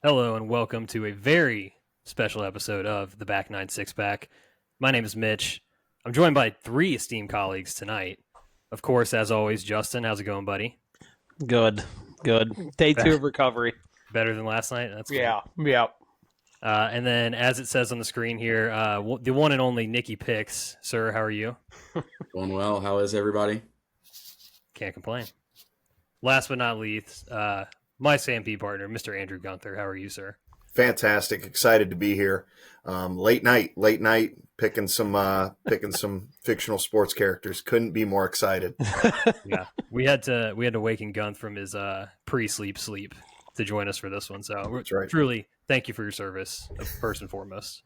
Hello and welcome to a very special episode of the Back Nine Six Pack. My name is Mitch. I'm joined by three esteemed colleagues tonight. Of course, as always, Justin. How's it going, buddy? Good, good. Day two of recovery. Better than last night? That's good. Yeah. And then, as it says on the screen here, the one and only Nicky Picks. Sir, how are you? Going well. How is everybody? Can't complain. Last but not least, my Stampede partner, Mr. Andrew Guenther. How are you, sir? Fantastic. Excited to be here. Late night, picking some fictional sports characters. Couldn't be more excited. Yeah, we had to waken Guenth from his pre-sleep to join us for this one. So That's right. Truly, thank you for your service, first and foremost.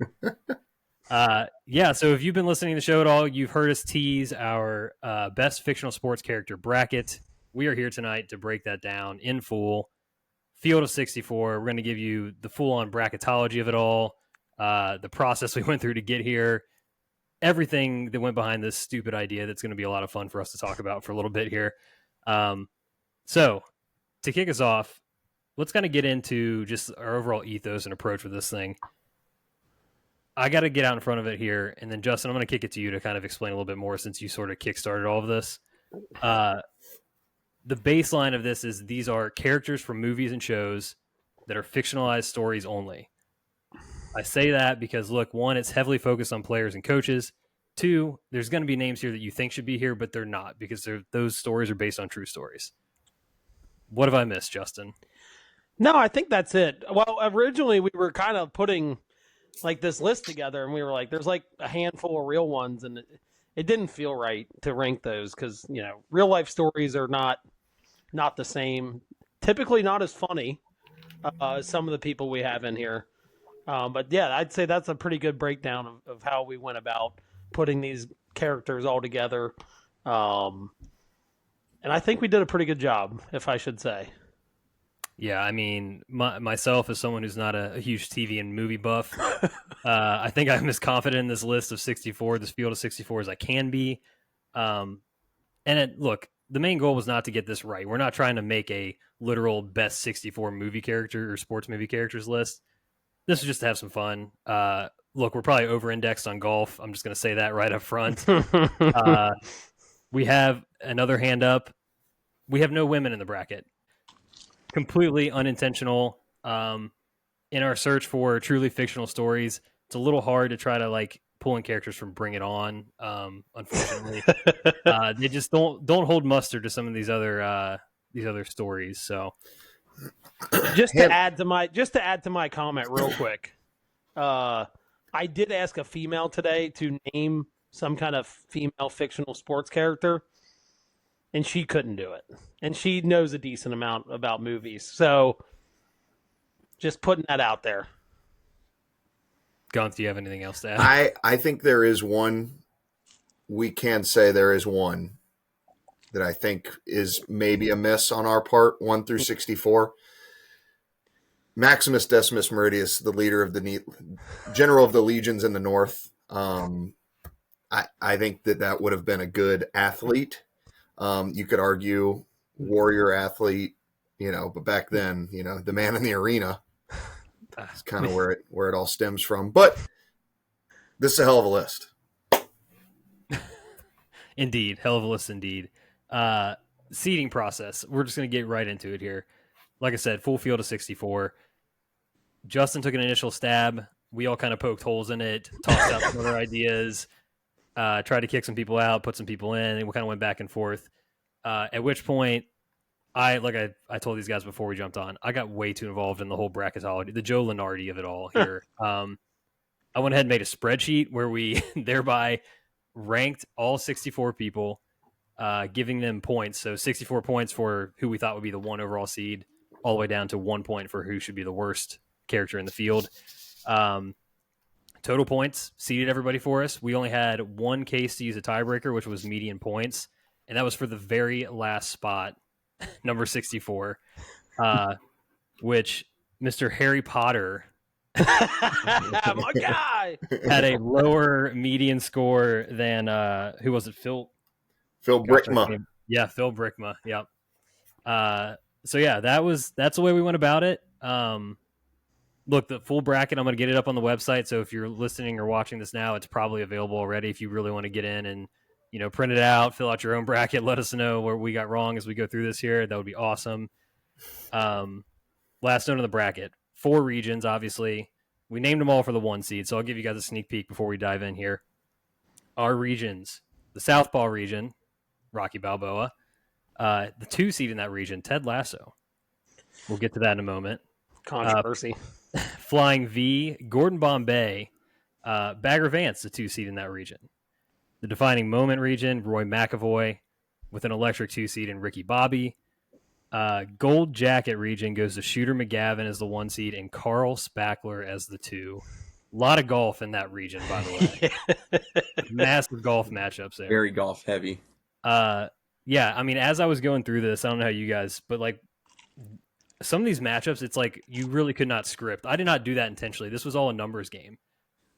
So if you've been listening to the show at all, you've heard us tease our best fictional sports character bracket. We are here tonight to break that down in full. Field of 64. We're going to give you the full-on bracketology of it all, the process we went through to get here, everything that went behind this stupid idea that's going to be a lot of fun for us to talk about for a little bit here. So to kick us off, let's kind of get into just our overall ethos and approach with this thing. I got to get out in front of it here, and then Justin, I'm going to kick it to you to kind of explain a little bit more since you sort of kickstarted all of this. The baseline of this is these are characters from movies and shows that are fictionalized stories only. I say that because, look, one, it's heavily focused on players and coaches. Two, there's going to be names here that you think should be here, but they're not because those stories are based on true stories. What have I missed, Justin? No, I think that's it. Well, originally we were kind of putting like this list together, and we were like, there's like a handful of real ones, and it didn't feel right to rank those because, real life stories are not the same, typically not as funny as some of the people we have in here. But yeah, I'd say that's a pretty good breakdown of how we went about putting these characters all together. And I think we did a pretty good job, if I should say. Yeah, I mean, myself as someone who's not a huge TV and movie buff, I think I'm as confident in this list of 64, this field of 64 as I can be. Look, the main goal was not to get this right. We're not trying to make a literal best 64 movie character or sports movie characters list. This is just to have some fun. Look, we're probably over-indexed on golf. I'm just going to say that right up front. We have another hand up. We have no women in the bracket. Completely unintentional. In our search for truly fictional stories, it's a little hard to try to pulling characters from Bring It On. Unfortunately, they just don't hold mustard to some of these other stories. So, just to add to my comment real quick, I did ask a female today to name some kind of female fictional sports character, and she couldn't do it. And she knows a decent amount about movies, so just putting that out there. Gunther, do you have anything else to add? I think there is one. We can say there is one that I think is maybe a miss on our part, 1 through 64. Maximus Decimus Meridius, the leader of the general of the legions in the north. I think that would have been a good athlete. You could argue warrior athlete, but back then, the man in the arena. That's kind of where it all stems from. But this is a hell of a list. Indeed. Hell of a list indeed. Seeding process. We're just going to get right into it here. Like I said, full field of 64. Justin took an initial stab. We all kind of poked holes in it, tossed out some other ideas, tried to kick some people out, put some people in, and we kind of went back and forth. At which point, I told these guys before we jumped on, I got way too involved in the whole bracketology, the Joe Lenardi of it all here. I went ahead and made a spreadsheet where we thereby ranked all 64 people, giving them points. So 64 points for who we thought would be the one overall seed, all the way down to 1 point for who should be the worst character in the field. Total points seeded everybody for us. We only had one case to use a tiebreaker, which was median points, and that was for the very last spot, number 64, which Mr. Harry Potter my guy had a lower median score than who was it? Phil Brickma. Yeah, Phil Brickma. Yep. So yeah, that's the way we went about it. look, the full bracket, I'm going to get it up on the website. So if you're listening or watching this now, it's probably available already. If you really want to get in and, print it out, fill out your own bracket, let us know where we got wrong as we go through this here. That would be awesome. Last note on the bracket, 4 regions, obviously. We named them all for the 1 seed. So I'll give you guys a sneak peek before we dive in here. Our regions, the Southpaw region, Rocky Balboa. The 2 seed in that region, Ted Lasso. We'll get to that in a moment. Controversy. Flying V, Gordon Bombay, Bagger Vance, the 2 seed in that region. The Defining Moment region, Roy McAvoy with an electric 2 seed and Ricky Bobby. Gold Jacket region goes to Shooter McGavin as the 1 seed and Carl Spackler as the 2. A lot of golf in that region, by the way. Massive golf matchups there. Very golf heavy. Yeah, I mean, as I was going through this, I don't know how you guys, but like some of these matchups, it's like you really could not script. I did not do that intentionally. This was all a numbers game.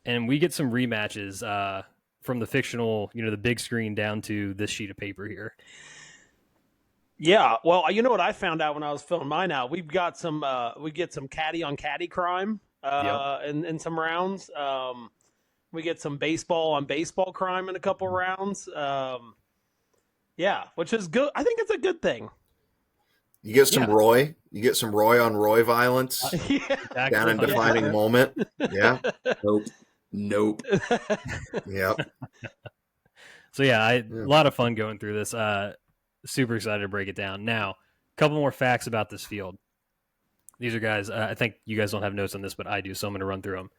And we get some rematches from the fictional, the big screen down to this sheet of paper here. Yeah, well, you know what I found out when I was filling mine out? We get some caddy on caddy crime in some rounds. We get some baseball on baseball crime in a couple rounds. Yeah, which is good. I think it's a good thing. You get some Roy. You get some Roy on Roy violence down in Defining Moment. Yeah. Nope. Yep. So a lot of fun going through this. Super excited to break it down. Now, a couple more facts about this field. These are guys, I think you guys don't have notes on this, but I do, so I'm going to run through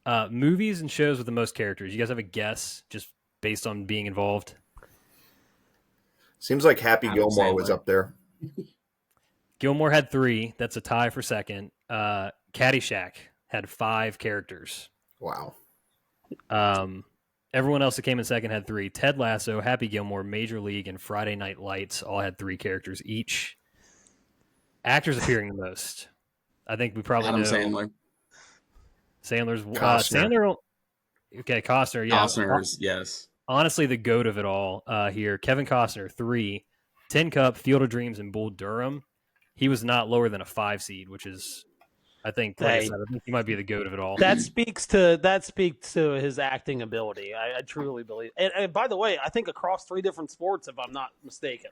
them. Movies and shows with the most characters. You guys have a guess just based on being involved? Seems like Happy Gilmore was up there. Gilmore had 3. That's a tie for second. Caddyshack had 5 characters. Wow. Everyone else that came in second had 3. Ted Lasso, Happy Gilmore, Major League, and Friday Night Lights all had 3 characters each. Actors appearing the most. I think we probably know. Sandler. Sandler's Costner. Sandler. Okay, Costner. Yeah, Costner's yes. Honestly, the GOAT of it all here. Kevin Costner, 3. Tin Cup, Field of Dreams, and Bull Durham. He was not lower than a 5 seed, which is, I think, I think he might be the GOAT of it all. That speaks to his acting ability. I truly believe. And by the way, I think across 3 different sports, if I'm not mistaken.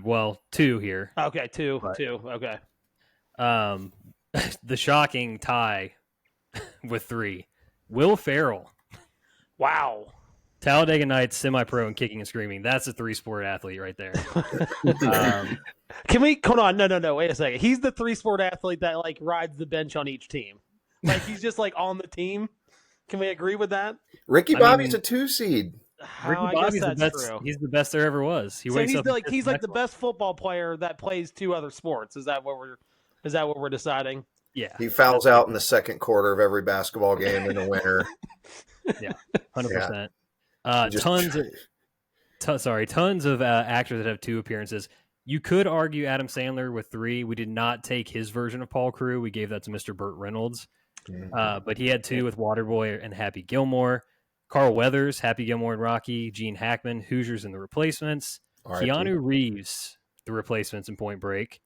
Well, 2 here. Okay, 2. Okay. The shocking tie with 3. Will Ferrell. Wow. Talladega Nights, semi-pro, and kicking and screaming. That's a 3-sport athlete right there. Can we hold on? No. Wait a second. He's the 3-sport athlete that rides the bench on each team. He's just on the team. Can we agree with that? Ricky Bobby's a 2 seed. Ricky Bobby's the best. True. He's the best there ever was. He's the best football player that plays 2 other sports. Is that what we're deciding? Yeah. He fouls out in the second quarter of every basketball game in the winter. Yeah, 100%. Tons of actors that have 2 appearances. You could argue Adam Sandler with 3. We did not take his version of Paul Crewe. We gave that to Mr. Burt Reynolds. But he had 2 with Waterboy and Happy Gilmore. Carl Weathers, Happy Gilmore and Rocky. Gene Hackman, Hoosiers and the Replacements. Keanu Reeves, The Replacements and Point Break.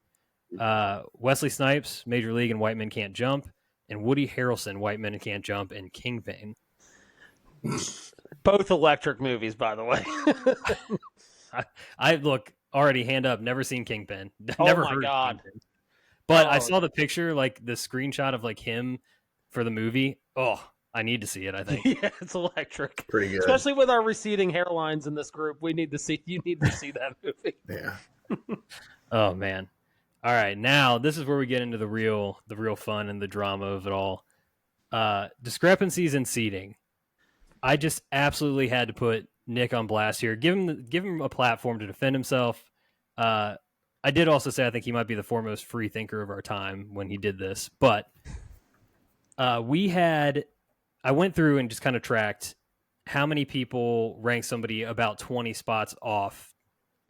Wesley Snipes, Major League and White Men Can't Jump. And Woody Harrelson, White Men Can't Jump and Kingpin. Both electric movies, by the way. I look, already hand up, never seen Kingpin. Oh never my heard God. of Kingpin. But I saw the picture, the screenshot of him for the movie. Oh, I need to see it, I think. Yeah, it's electric. Pretty good. Especially with our receding hairlines in this group. You need to see that movie. Yeah. Oh man. All right, now this is where we get into the real fun and the drama of it all. Discrepancies in seating. I just absolutely had to put Nick on blast here. Give him a platform to defend himself. I did also say I think he might be the foremost free thinker of our time when he did this. But I went through and just kind of tracked how many people rank somebody about 20 spots off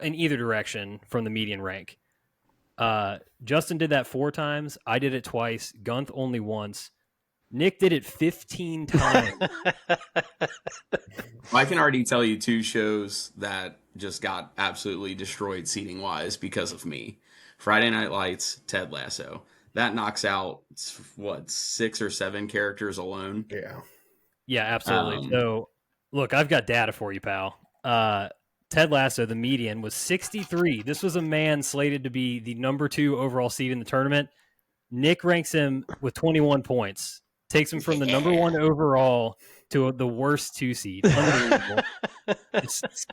in either direction from the median rank. Justin did that 4 times. I did it twice. Guenth only once. Nick did it 15 times. I can already tell you 2 shows that just got absolutely destroyed seating wise because of me. Friday Night Lights, Ted Lasso. that knocks out what 6 or 7 characters alone. Yeah. Yeah, absolutely. So, look, I've got data for you, pal. Ted Lasso, the median was 63. This was a man slated to be the number 2 overall seed in the tournament. Nick ranks him with 21 points, takes him from the number 1 overall to the worst 2 seed. Unbelievable.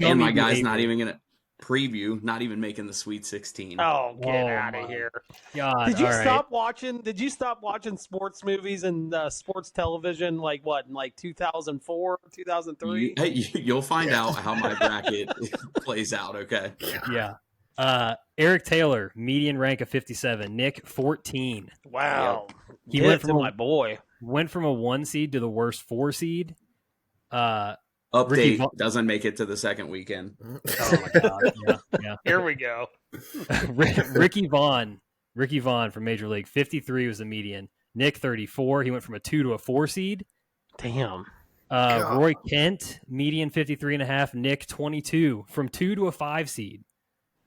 And my guy's not even going to preview, not even making the Sweet 16. Oh, get out of here. God, Did you stop watching sports movies and sports television like what, in like 2004, 2003? You'll find out how my bracket plays out, okay? Yeah. Eric Taylor, median rank of 57. Nick, 14. Wow. Yep. He went from my boy. Went from a 1 seed to the worst 4 seed. Update doesn't make it to the second weekend. Oh my God! Yeah. Here we go. Ricky Vaughn from Major League, 53 was the median. Nick, 34. He went from a 2 to a 4 seed. Damn. Roy Kent, median 53.5. Nick, 22, from 2 to a 5 seed.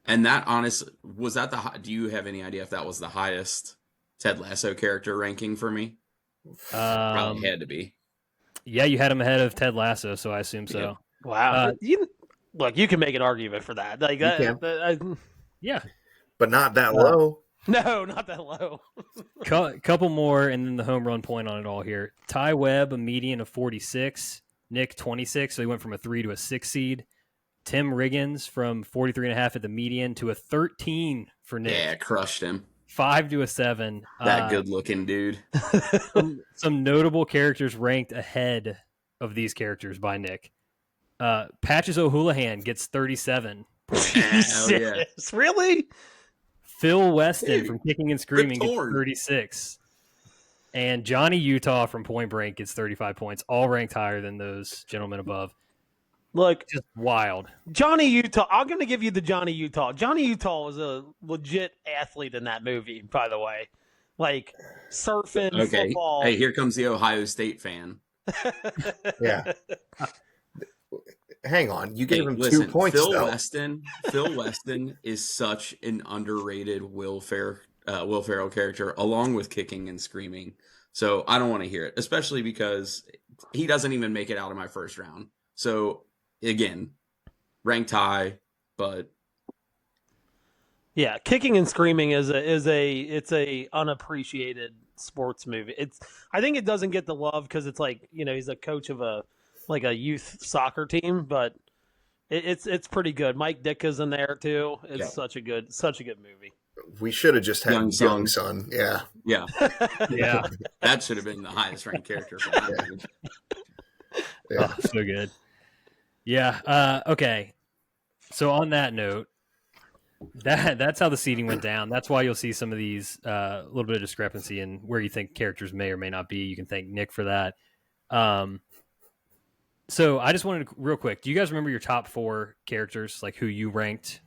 And that, honestly, was that do you have any idea if that was the highest Ted Lasso character ranking for me? Probably had to be. Yeah, you had him ahead of Ted Lasso, so I assume so. Yeah. Wow. You can make an argument for that. Like yeah. But not that low. No, not that low. Couple more, and then the home run point on it all here. Ty Webb, a median of 46. Nick, 26, so he went from a 3 to a 6 seed. Tim Riggins from 43.5 at the median to a 13 for Nick. Yeah, crushed him. 5 to a 7. That good-looking dude. Some notable characters ranked ahead of these characters by Nick. Patches O'Houlihan gets 37. Yeah. Really? Phil Weston from Kicking and Screaming gets 36. And Johnny Utah from Point Break gets 35 points, all ranked higher than those gentlemen above. Look, just wild. Johnny Utah. I'm going to give you the Johnny Utah. Johnny Utah was a legit athlete in that movie, by the way. Like surfing, football. Hey, here comes the Ohio State fan. Yeah. Hang on. You gave him 2 points, Phil Weston is such an underrated Will Ferrell character, along with Kicking and Screaming. So I don't want to hear it, especially because he doesn't even make it out of my first round. So again, ranked high, but yeah, Kicking and Screaming is a unappreciated sports movie. I think it doesn't get the love because it's like, he's a coach of a youth soccer team, but it's pretty good. Mike Ditka's in there too. It's such a good movie. We should have just had Young Son. Yeah. Yeah. That should have been the highest ranked character for that movie. Yeah. Oh, so good. Yeah. Okay. So on that note, that's how the seeding went down. That's why you'll see some of these little bit of discrepancy in where you think characters may or may not be. You can thank Nick for that. So I just wanted to, real quick, do you guys remember your top 4 characters, like who you ranked?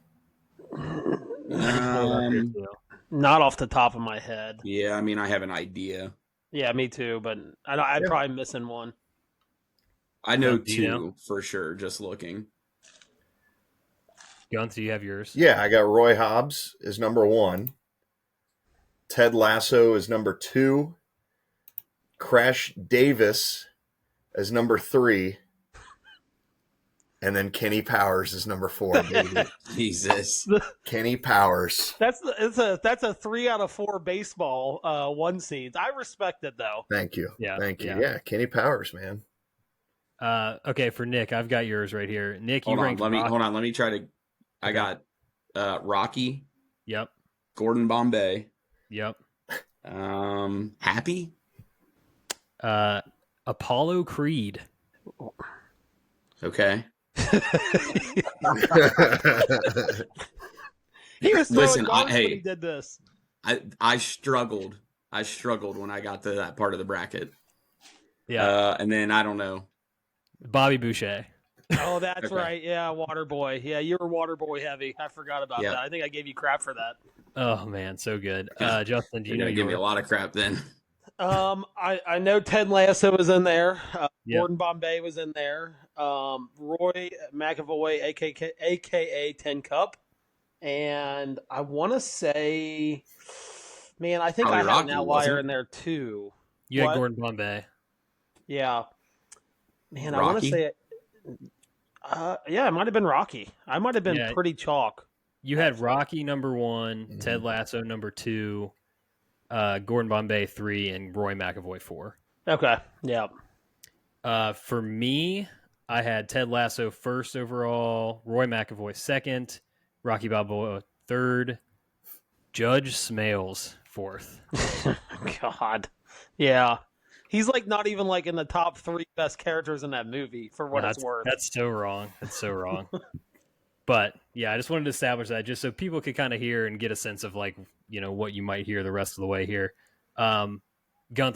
Not off the top of my head. Yeah, I mean, I have an idea. Yeah, me too, but I'm probably missing one. I know 2 for sure, just looking. Guenth, do you have yours? Yeah, I got Roy Hobbs is number 1. Ted Lasso is number 2. Crash Davis is number 3. And then Kenny Powers is number 4, baby. Jesus. Kenny Powers. That's a 3 out of 4 baseball 1 seeds. I respect it though. Thank you. Yeah. Thank you. Yeah, Kenny Powers, man. Okay, for Nick, I've got yours right here. Nick, hold on, let me try to. I got Rocky. Yep. Gordon Bombay. Yep. Happy. Apollo Creed. Okay. He was throwing when he did this. I struggled when I got to that part of the bracket. Yeah. And then I don't know. Bobby Boucher. Oh, that's right. Yeah, Waterboy. Yeah, you were Waterboy heavy. I forgot about that. I think I gave you crap for that. Oh man, so good. Justin, do you know? Give me a lot of crap then. I know Ted Lasso was in there. Gordon Bombay was in there. Roy McAvoy, aka Tin Cup, and I want to say Man, I think Probably I had Rocky, an outlier wasn't in there too. You had What? Gordon Bombay. Yeah. Man, I want to Rocky? say, yeah, it might have been Rocky. I might have been Yeah. pretty chalk. You had Rocky number 1, Mhm. Ted Lasso number 2, Gordon Bombay 3, and Roy McAvoy 4. Okay. Yeah. For me, I had Ted Lasso first overall, Roy McAvoy second, Rocky Balboa third, Judge Smales fourth. God. Yeah. He's like not even like in the top 3 best characters in that movie for what it's worth. That's so wrong. That's so wrong. But yeah, I just wanted to establish that just so people could kind of hear and get a sense of like, what you might hear the rest of the way here. Gunther,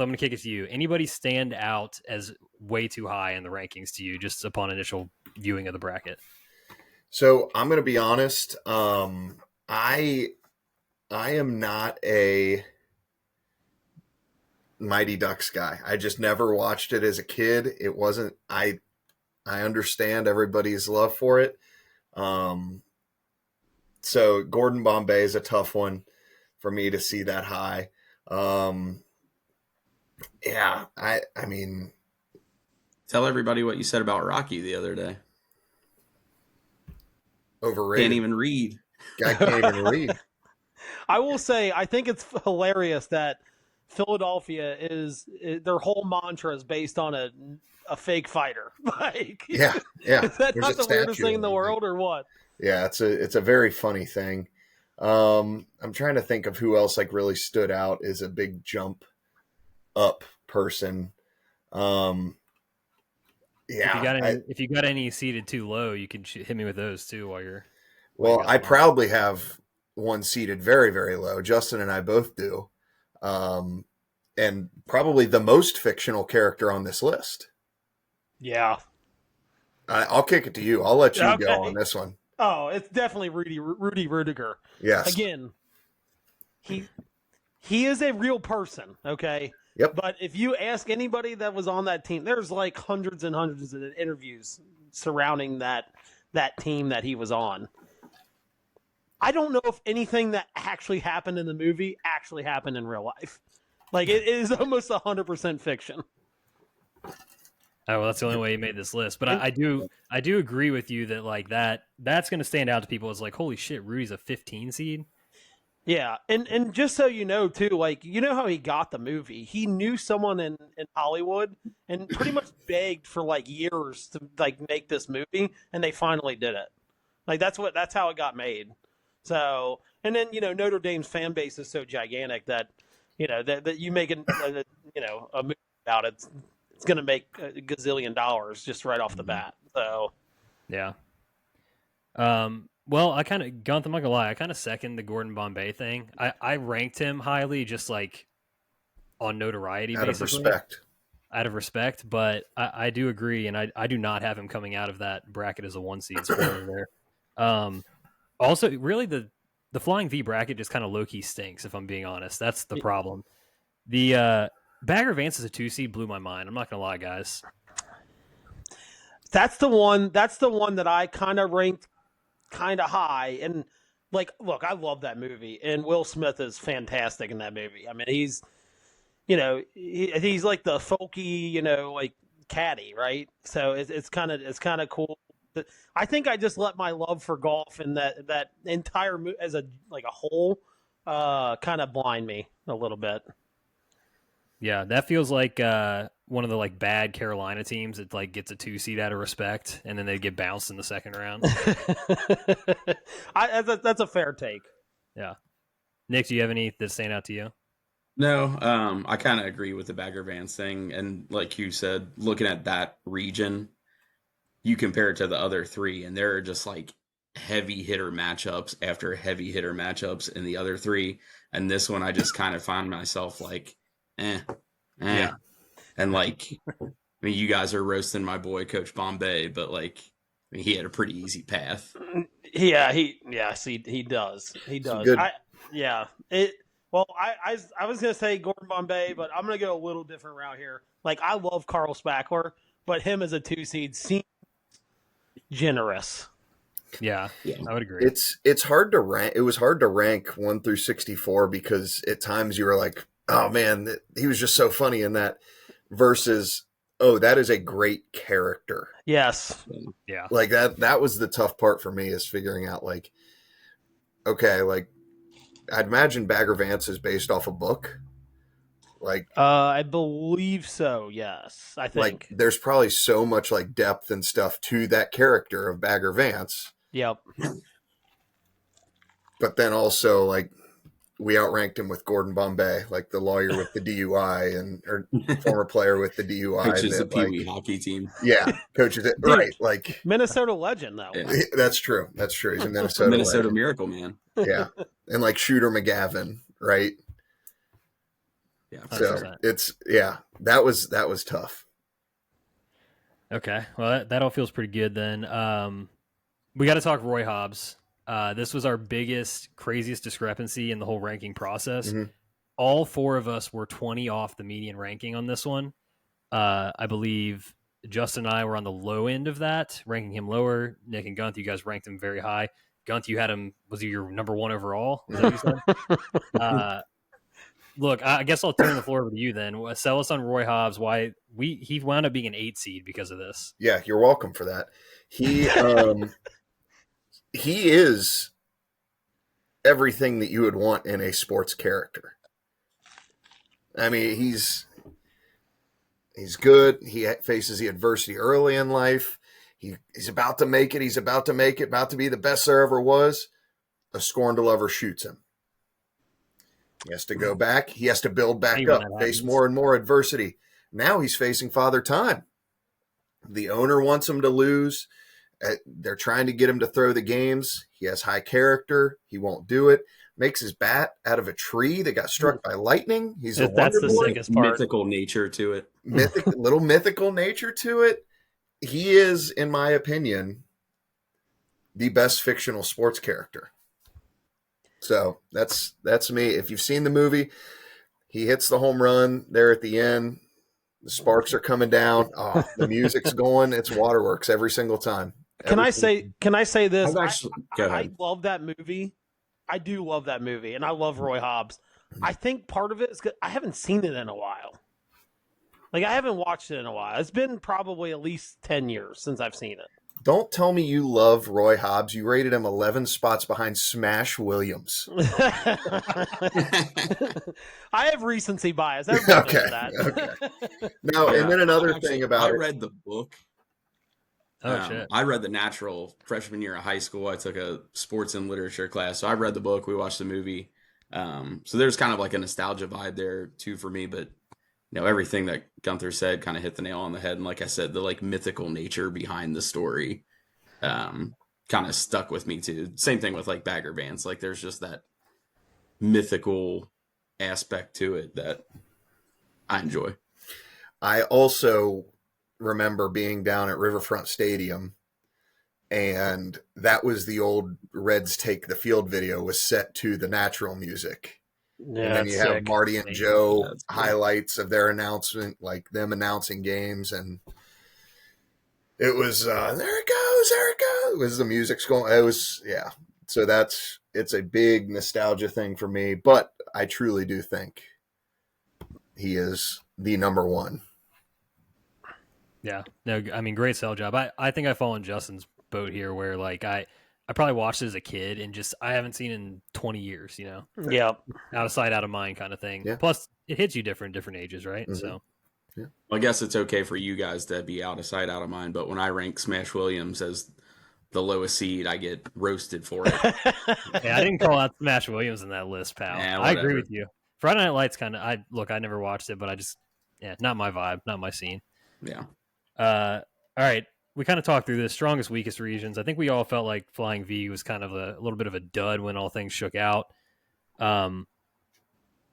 I'm going to kick it to you. Anybody stand out as way too high in the rankings to you just upon initial viewing of the bracket? So I'm going to be honest. I am not a Mighty Ducks guy. I just never watched it as a kid. It wasn't. I understand everybody's love for it. So Gordon Bombay is a tough one for me to see that high. Yeah, I mean, Tell everybody what you said about Rocky the other day. overrated. Can't even read. Guy can't even read. I will say, I think it's hilarious that Philadelphia is their whole mantra is based on a fake fighter. Like, Yeah. is that There's not a the weirdest statue thing in the of him. world, or what? Yeah, it's a very funny thing. I'm trying to think of who else like really stood out as a big jump up person. Yeah. If you got any seated too low, you can hit me with those too while you're. Well, got I them on. proudly have one seated very, very low. Justin and I both do. And probably the most fictional character on this list. Yeah. I'll kick it to you. I'll let you Okay. go on this one. Oh, it's definitely Rudy Rudiger. Yes. Again, he is a real person, okay? Yep. But if you ask anybody that was on that team, there's like hundreds and hundreds of interviews surrounding that team that he was on. I don't know if anything that actually happened in the movie actually happened in real life. Like, it is almost 100% fiction. Oh, well, that's the only way you made this list. But I do agree with you that like that's going to stand out to people as like, holy shit, Rudy's a 15 seed. Yeah, and just so you know, too, like, you know how he got the movie? He knew someone in Hollywood and pretty much begged for, like, years to, like, make this movie, and they finally did it. Like, that's how it got made. So, and then, Notre Dame's fan base is so gigantic that, that you make a movie about it, it's going to make a gazillion dollars just right off the bat. So, yeah. Well, I'm not gonna lie, I kind of second the Gordon Bombay thing. I ranked him highly just like on notoriety, Out of basically. respect. Out of respect, but I do agree, and I do not have him coming out of that bracket as a 1 seed spoiler there. Also, really, the Flying V bracket just kind of low-key stinks, if I'm being honest. That's the problem. The Bagger Vance as a 2 seed blew my mind. I'm not gonna lie, guys. that's the one that I kind of ranked kind of high. And, like, look, I love that movie, and Will Smith is fantastic in that movie. I mean, he's like the folky, like, caddy, right? So it's kind of cool. I think I just let my love for golf and that entire as a whole kind of blind me a little bit. Yeah, that feels like one of the like bad Carolina teams that like gets a 2 seed out of respect, and then they get bounced in the second round. That's a fair take. Yeah, Nick, do you have any that stand out to you? No, I kind of agree with the Bagger Vance thing. And like you said, looking at that region, you compare it to the other 3, and there are just like heavy hitter matchups after heavy hitter matchups in the other 3. And this one, I just kind of find myself like, Yeah. And like, I mean, you guys are roasting my boy, Coach Bombay, but like, I mean, he had a pretty easy path. Yeah, he does. He does. Good. I was gonna say Gordon Bombay, but I'm gonna go a little different route here. Like, I love Carl Spackler, but him as a 2 seed seems generous. Yeah, Yeah. I would agree. It's hard to rank. It was hard to rank 1 through 64 because at times you were like, oh man, he was just so funny in that, versus, oh, that is a great character. Yes. Yeah. Like that was the tough part for me, is figuring out, like, okay, like I'd imagine Bagger Vance is based off a book. Like, I believe so. Yes, I think. like there's probably so much like depth and stuff to that character of Bagger Vance. Yep. But then also, like, we outranked him with Gordon Bombay, like the lawyer with the DUI or former player with the DUI. Coaches the that, Pee Wee like, hockey team. yeah, coaches it. Dude. Right. Like, Minnesota legend, though. Yeah. that's true. That's true. He's a Minnesota legend. Miracle Man. Yeah. And like Shooter McGavin, right? Yeah. So 100%. it's, yeah, that was tough. Okay. Well, that all feels pretty good then. We got to talk Roy Hobbs. This was our biggest, craziest discrepancy in the whole ranking process. Mhm. All 4 of us were 20 off the median ranking on this one. I believe Justin and I were on the low end of that, ranking him lower. Nick and Guenth, you guys ranked him very high. Guenth, you had him, was he your number 1 overall? Was that what you said? Look, I guess I'll turn the floor over to you then. Sell us on Roy Hobbs. Why he wound up being an 8 seed because of this. Yeah, you're welcome for that. He he is everything that you would want in a sports character. I mean, he's good. He faces the adversity early in life. He's about to make it. He's about to make it. About to be the best there ever was. A scorned lover shoots him. He has to go back. He has to build back Anyone up, that face happens. more and more adversity. Now he's facing Father Time. The owner wants him to lose. They're trying to get him to throw the games. He has high character. He won't do it. Makes his bat out of a tree that got struck by lightning. He's a That's wonder the boy. sickest part. Mythical nature to it. Little mythical nature to it. He is, in my opinion, the best fictional sports character. So that's me. If you've seen the movie, he hits the home run there at the end. The sparks are coming down. Oh, the music's going. It's waterworks every single time. Can I say this? I've actually, go I ahead. love that movie. I do love that movie, and I love Roy Hobbs. I think part of it is 'cause I haven't seen it in a while. Like, I haven't watched it in a while. It's been probably at least 10 years since I've seen it. Don't tell me you love Roy Hobbs. You rated him 11 spots behind Smash Williams. I have recency bias. Everybody knows that. Okay. Now, and then another Actually, thing about I it. read the book. Oh, shit. I read The Natural freshman year of high school. I took a sports and literature class. So I read the book. We watched the movie. So there's kind of like a nostalgia vibe there too for me. But everything that Gunther said kind of hit the nail on the head. And like I said, the like mythical nature behind the story kind of stuck with me too. Same thing with like Bagger Vance. Like there's just that mythical aspect to it that I enjoy. I also remember being down at Riverfront Stadium, and that was the old Reds Take the Field video was set to the Natural music. Yeah, And then you that's have sick. Marty and Joe That's cool. highlights of their announcement, like them announcing games, and it was there it goes. It was the music's going. It was, yeah. So it's a big nostalgia thing for me, but I truly do think he is the number 1. Yeah. No, I mean, great sell job. I think I fall in Justin's boat here where like I probably watched it as a kid and just I haven't seen it in 20 years, Yep. out of sight, out of mind kind of thing. Yeah. Plus it hits you different ages, right? Mhm. So Well, I guess it's okay for you guys to be out of sight, out of mind. But when I rank Smash Williams as the lowest seed, I get roasted for it. yeah, I didn't call out Smash Williams in that list, pal. Yeah, I agree whatever. with you. Friday Night Lights kind of I never watched it, but I just not my vibe, not my scene. Yeah. All right. We kind of talked through this strongest, weakest regions. I think we all felt like Flying V was kind of a little bit of a dud when all things shook out.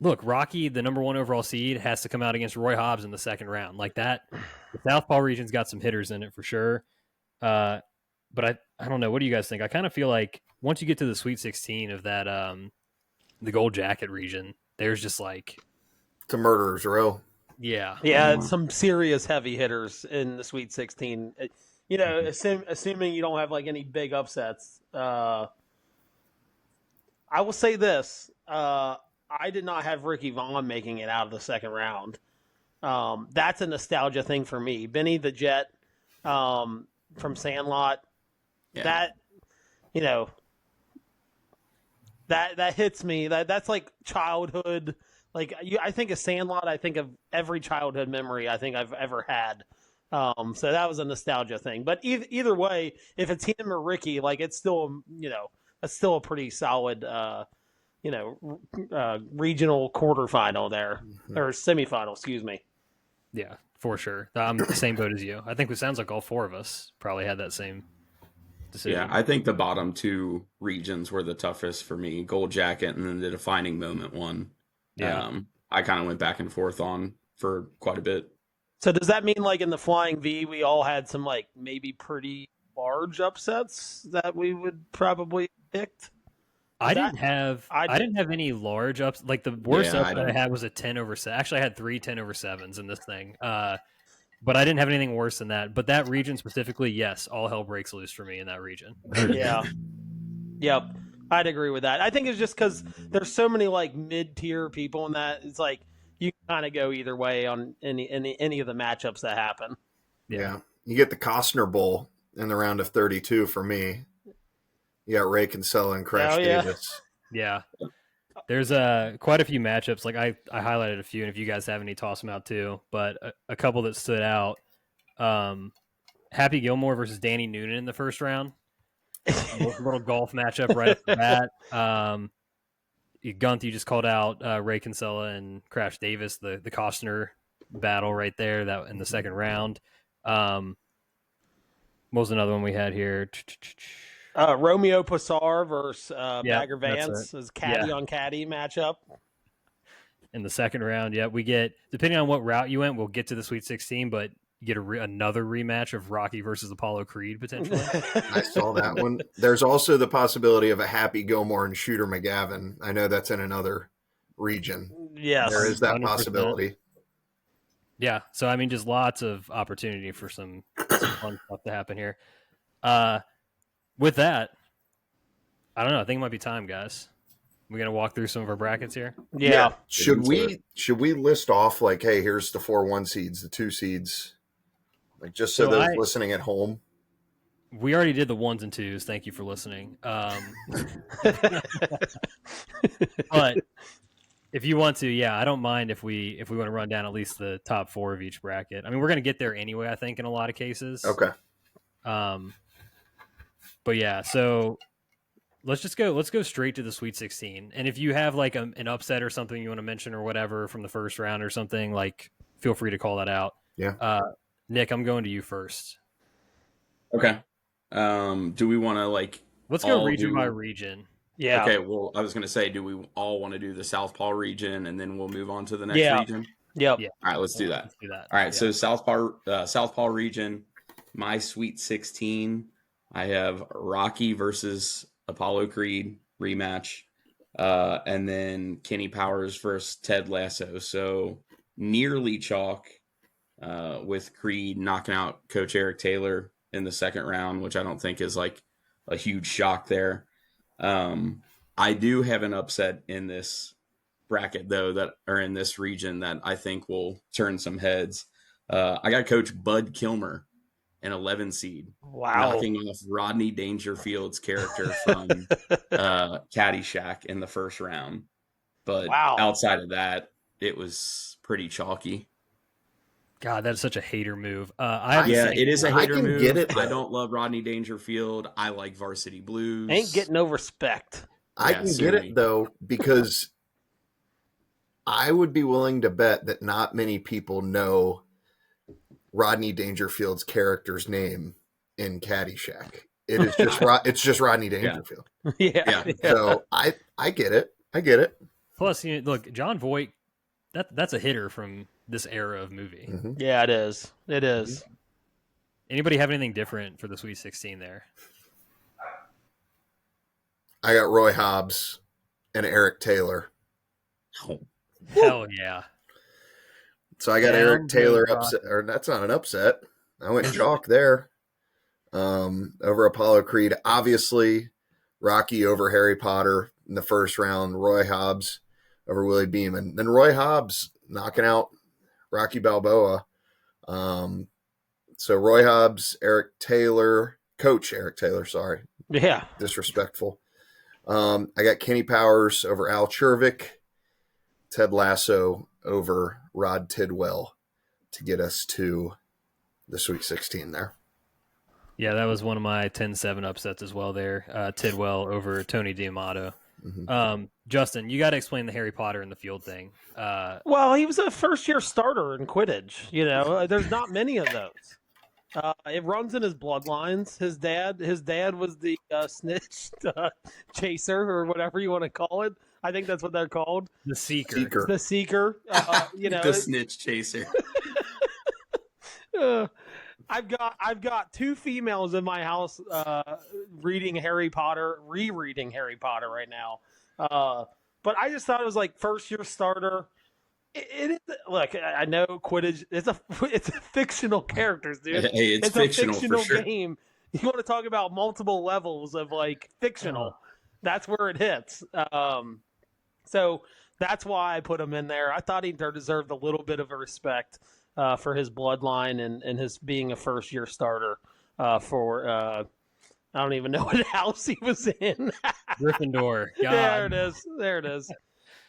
Look, Rocky, the number 1 overall seed, has to come out against Roy Hobbs in the second round. Like that, the Southpaw region's got some hitters in it for sure. But I don't know. What do you guys think? I kind of feel like once you get to the Sweet 16 of that, the Gold Jacket region, there's just like, It's a murderer's row. yeah. Yeah, some serious heavy hitters in the Sweet 16. assuming you don't have like any big upsets. I will say this: I did not have Ricky Vaughn making it out of the second round. That's a nostalgia thing for me. Benny the Jet from Sandlot. Yeah. That that hits me. That's like childhood. Like I think of Sandlot. I think of every childhood memory I think I've ever had. So that was a nostalgia thing. But either way, if it's him or Ricky, like it's still that's still a pretty solid regional quarterfinal there or semifinal. Excuse me. Yeah, for sure. I'm the same boat as you. I think it sounds like all four of us probably had that same decision. Yeah, I think the bottom two regions were the toughest for me. Gold Jacket and then the defining moment one. Yeah. I kind of went back and forth on for quite a bit. So does that mean like in the Flying V, we all had some like maybe pretty large upsets that we would probably picked? I didn't have any large ups. Like the worst upset I had was a 10/7. Actually, I had 3 10/7s in this thing. But I didn't have anything worse than that. But that region specifically, yes, all hell breaks loose for me in that region. Yeah. Yep. I'd agree with that. I think it's just because there's so many like mid-tier people in that. It's like you can kind of go either way on any of the matchups that happen. Yeah. You get the Costner Bowl in the round of 32 for me. You got Ray Kinsella and Crash Davis. Yeah. There's quite a few matchups. Like I highlighted a few, and if you guys have any, toss them out too. But a couple that stood out. Happy Gilmore versus Danny Noonan in the first round. Little golf matchup right off the bat. Guenth, you just called out Ray Kinsella and Crash Davis, the Costner battle right there that in the second round. What was another one we had here? Romeo Passar versus Bagger Vance is caddy on caddy matchup. In the second round, we get, depending on what route you went, we'll get to the Sweet 16, but you get another rematch of Rocky versus Apollo Creed, potentially. I saw that one. There's also the possibility of a Happy Gilmore and Shooter McGavin. I know that's in another region. Yes. There is that 100%. possibility. Yeah, so I mean, just lots of opportunity for some fun stuff to happen here. With that, I don't know. I think it might be time, guys. We're gonna walk through some of our brackets here. Yeah. Should we list off like, hey, here's the 4 1 seeds, the 2 seeds, like just so those listening at home. We already did the 1s and 2s. Thank you for listening. But if you want to, I don't mind if we want to run down at least the top 4 of each bracket. I mean, we're gonna get there anyway. I think in a lot of cases. Okay. But yeah, so let's go straight to the Sweet 16. And if you have like an upset or something you want to mention or whatever from the first round or something, like feel free to call that out. Yeah. Nick, I'm going to you first. Okay. Do we want to like? Let's go region by region. Yeah. Okay. Well, I was going to say, do we all want to do the Southpaw region and then we'll move on to the next region? Yep. Yeah. All right. Let's do that. All right. So Southpaw region, my Sweet 16. I have Rocky versus Apollo Creed rematch, and then Kenny Powers versus Ted Lasso. So nearly chalk, with Creed knocking out Coach Eric Taylor in the second round, which I don't think is like a huge shock there. I do have an upset in this bracket though, in this region that I think will turn some heads. I got Coach Bud Kilmer, an 11 seed. Wow. Knocking off Rodney Dangerfield's character from Caddyshack in the first round. But outside of that, it was pretty chalky. God, that's such a hater move. It is a hater move. Get it, I don't love Rodney Dangerfield. I like Varsity Blues. Ain't getting no respect. I can get it though, because I would be willing to bet that not many people know Rodney Dangerfield's character's name in Caddyshack. It is just it's just Rodney Dangerfield. Yeah. So I get it. I get it. Plus, look, John Voight, that's a hitter from this era of movie. Mm-hmm. Yeah, it is. It is. Anybody have anything different for the Sweet 16 there? I got Roy Hobbs and Eric Taylor. Oh. Hell yeah. So I got Eric Taylor upset, or that's not an upset. I went chalk there. over Apollo Creed. Obviously, Rocky over Harry Potter in the first round. Roy Hobbs over Willie Beeman. Then Roy Hobbs knocking out Rocky Balboa. So Roy Hobbs, Coach Eric Taylor, sorry. Yeah. Disrespectful. I got Kenny Powers over Al Chervik, Ted Lasso over Rod Tidwell to get us to the Sweet 16 there. Yeah, that was one of my 10-7 upsets as well there. Tidwell over Tony D'Amato. Mm-hmm. Justin, you got to explain the Harry Potter in the field thing. Well, he was a first-year starter in Quidditch. There's not many of those. It runs in his bloodlines. His dad was the snitch chaser or whatever you want to call it. I think that's what they're called. The Seeker. The Seeker. The snitch chaser. I've got two females in my house rereading Harry Potter right now. But I just thought it was like first year starter. It is, look, I know Quidditch. It's a fictional characters, dude. Hey, it's fictional a fictional for sure. game. You want to talk about multiple levels of like fictional? That's where it hits. So that's why I put him in there. I thought he deserved a little bit of a respect for his bloodline and his being a first year starter for. I don't even know what house he was in. Gryffindor. God. There it is.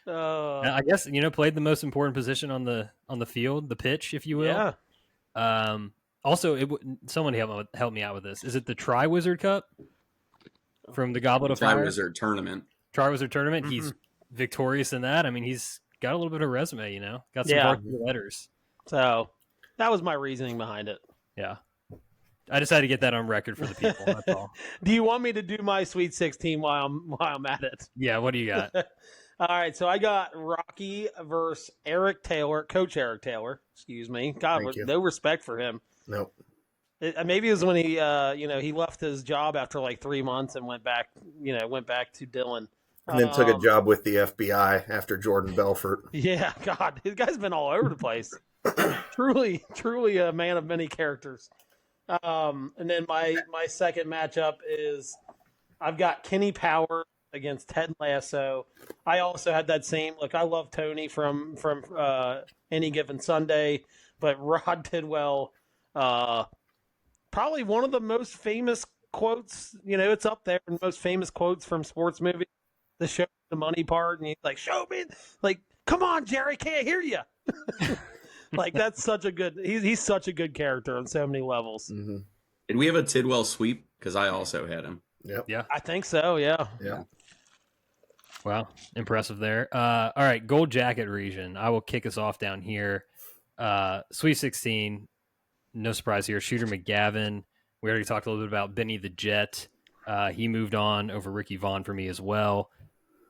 I guess played the most important position on the field, the pitch, if you will. Yeah. Also, someone help me out with this. Is it the Triwizard Cup from the Goblet of Fire? Triwizard Tournament. Triwizard Tournament. Mm-hmm. He's victorious in that. I mean, he's got a little bit of resume. Got some varsity letters. So that was my reasoning behind it. Yeah. I decided to get that on record for the people. That's all. Do you want me to do my Sweet 16 while I'm at it? Yeah. What do you got? All right, so I got Rocky versus Coach Eric Taylor. Excuse me. God, no respect for him. Nope. Maybe it was when he left his job after like 3 months and went back to Dylan. And then took a job with the FBI after Jordan Belfort. Yeah, God, this guy's been all over the place. truly a man of many characters. And then my second matchup is I've got Kenny Powers against Ted Lasso. I also had that same look. I love Tony from Any Given Sunday, but Rod Tidwell, probably one of the most famous quotes. It's up there in most famous quotes from sports movies. The show, the money part, and he's like, "Show me, like, come on, Jerry, can't hear you." Like that's such a good. He's such a good character on so many levels. Mm-hmm. Did we have a Tidwell sweep? Because I also had him. Yep. Yeah. I think so. Yeah. Wow, impressive there. All right, Gold Jacket region. I will kick us off down here. Sweet 16, no surprise here. Shooter McGavin. We already talked a little bit about Benny the Jet. He moved on over Ricky Vaughn for me as well.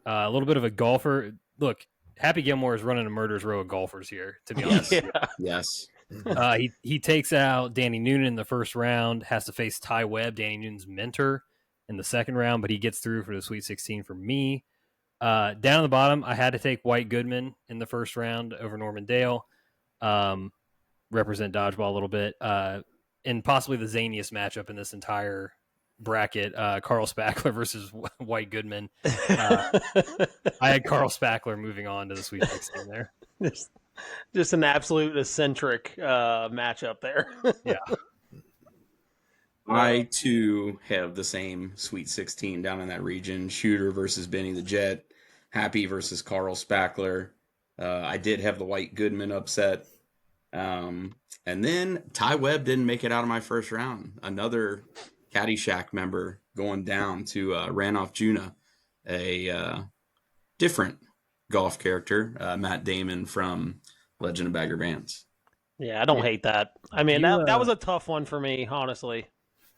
A little bit of a golfer. Look, Happy Gilmore is running a murderer's row of golfers here, to be honest. Yes. He takes out Danny Noonan in the first round, has to face Ty Webb, Danny Noonan's mentor, in the second round, but he gets through for the Sweet 16 for me. Down at the bottom, I had to take White Goodman in the first round over Norman Dale. Represent dodgeball a little bit. And possibly the zaniest matchup in this entire bracket, Carl Spackler versus White Goodman. I had Carl Spackler moving on to the Sweet 16 there. Just an absolute eccentric matchup there. Yeah. I, too, have the same Sweet 16 down in that region. Shooter versus Benny the Jet. Happy versus Carl Spackler. I did have the White Goodman upset. And then Ty Webb didn't make it out of my first round. Another Caddyshack member going down to Ranoff Juna, a different golf character, Matt Damon from Legend of Bagger Vance. Yeah, I don't hate that. I mean, that was a tough one for me, honestly.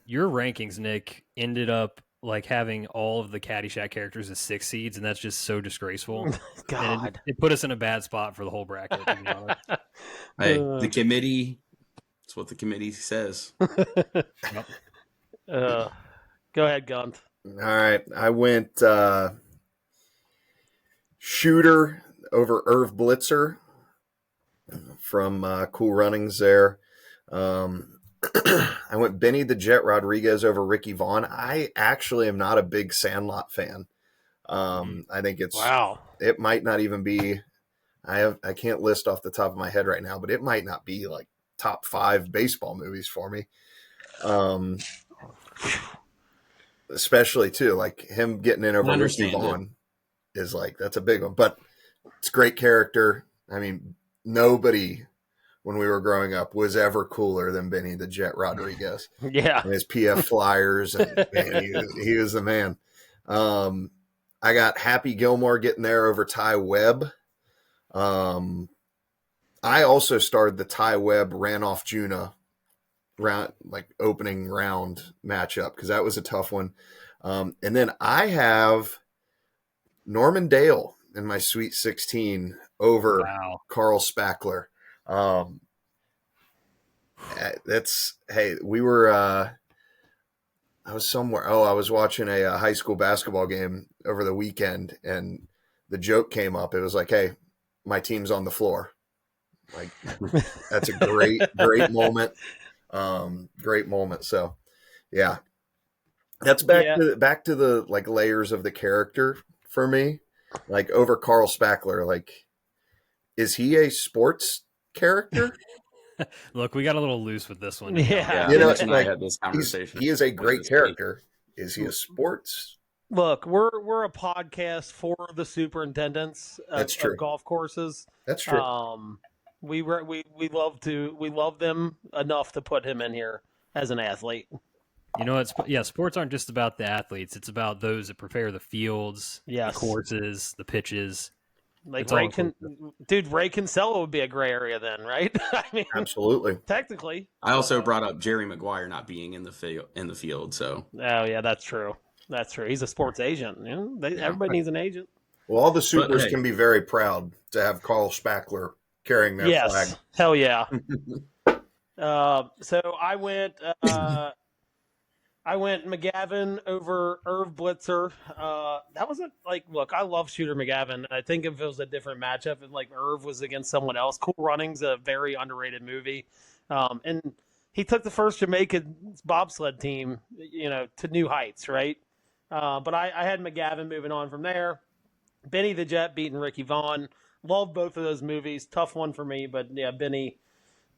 Your rankings, Nick, ended up like having all of the Caddyshack characters as 6 seeds, and that's just so disgraceful. God, it put us in a bad spot for the whole bracket. To be honest. Hey, the committee. That's what the committee says. Yep. Go ahead, Guenth. All right. I went Shooter over Irv Blitzer from Cool Runnings there. I went Benny the Jet Rodriguez over Ricky Vaughn. I actually am not a big Sandlot fan. I think it might not even be. I can't list off the top of my head right now, but it might not be like top 5 baseball movies for me. Especially too, like him getting in over Ricky Vaughn is like, that's a big one, but it's a great character. I mean, nobody when we were growing up was ever cooler than Benny the Jet Rodriguez. Yeah. And his PF Flyers, and man, he was the man. I got Happy Gilmore getting there over Ty Webb. I also started the Ty Webb Ranoff Juna round, like opening round matchup, because that was a tough one. And then I have Norman Dale in my Sweet 16 over Carl Spackler. We were I was somewhere. I was watching a high school basketball game over the weekend, and the joke came up. It was like, hey, my team's on the floor. Like, that's a great moment. Great moment. So yeah, that's back to the like layers of the character for me. Like over Carl Spackler, like, is he a sports character? Look, we got a little loose with this one. Yeah. You know, Mitch and I had this conversation. He is a great character. Is he a sports? Look, we're a podcast for the superintendents of golf courses. That's true. We love them enough to put him in here as an athlete. You know, sports aren't just about the athletes. It's about those that prepare the fields, the courses, the pitches. Like Ray Kinsella would be a gray area then, right? I mean, absolutely. Technically. I also brought up Jerry Maguire not being in the field. So. Oh yeah, that's true. That's true. He's a sports agent. You know, everybody needs an agent. Well, all the supers can be very proud to have Carl Spackler carrying their flag. Hell yeah. So I went McGavin over Irv Blitzer. That wasn't like, look, I love Shooter McGavin. I think if it was a different matchup, if like Irv was against someone else, Cool Runnings a very underrated movie. And he took the first Jamaican bobsled team, to new heights, right? But I had McGavin moving on from there. Benny the Jet beating Ricky Vaughn. Love both of those movies. Tough one for me, but yeah, Benny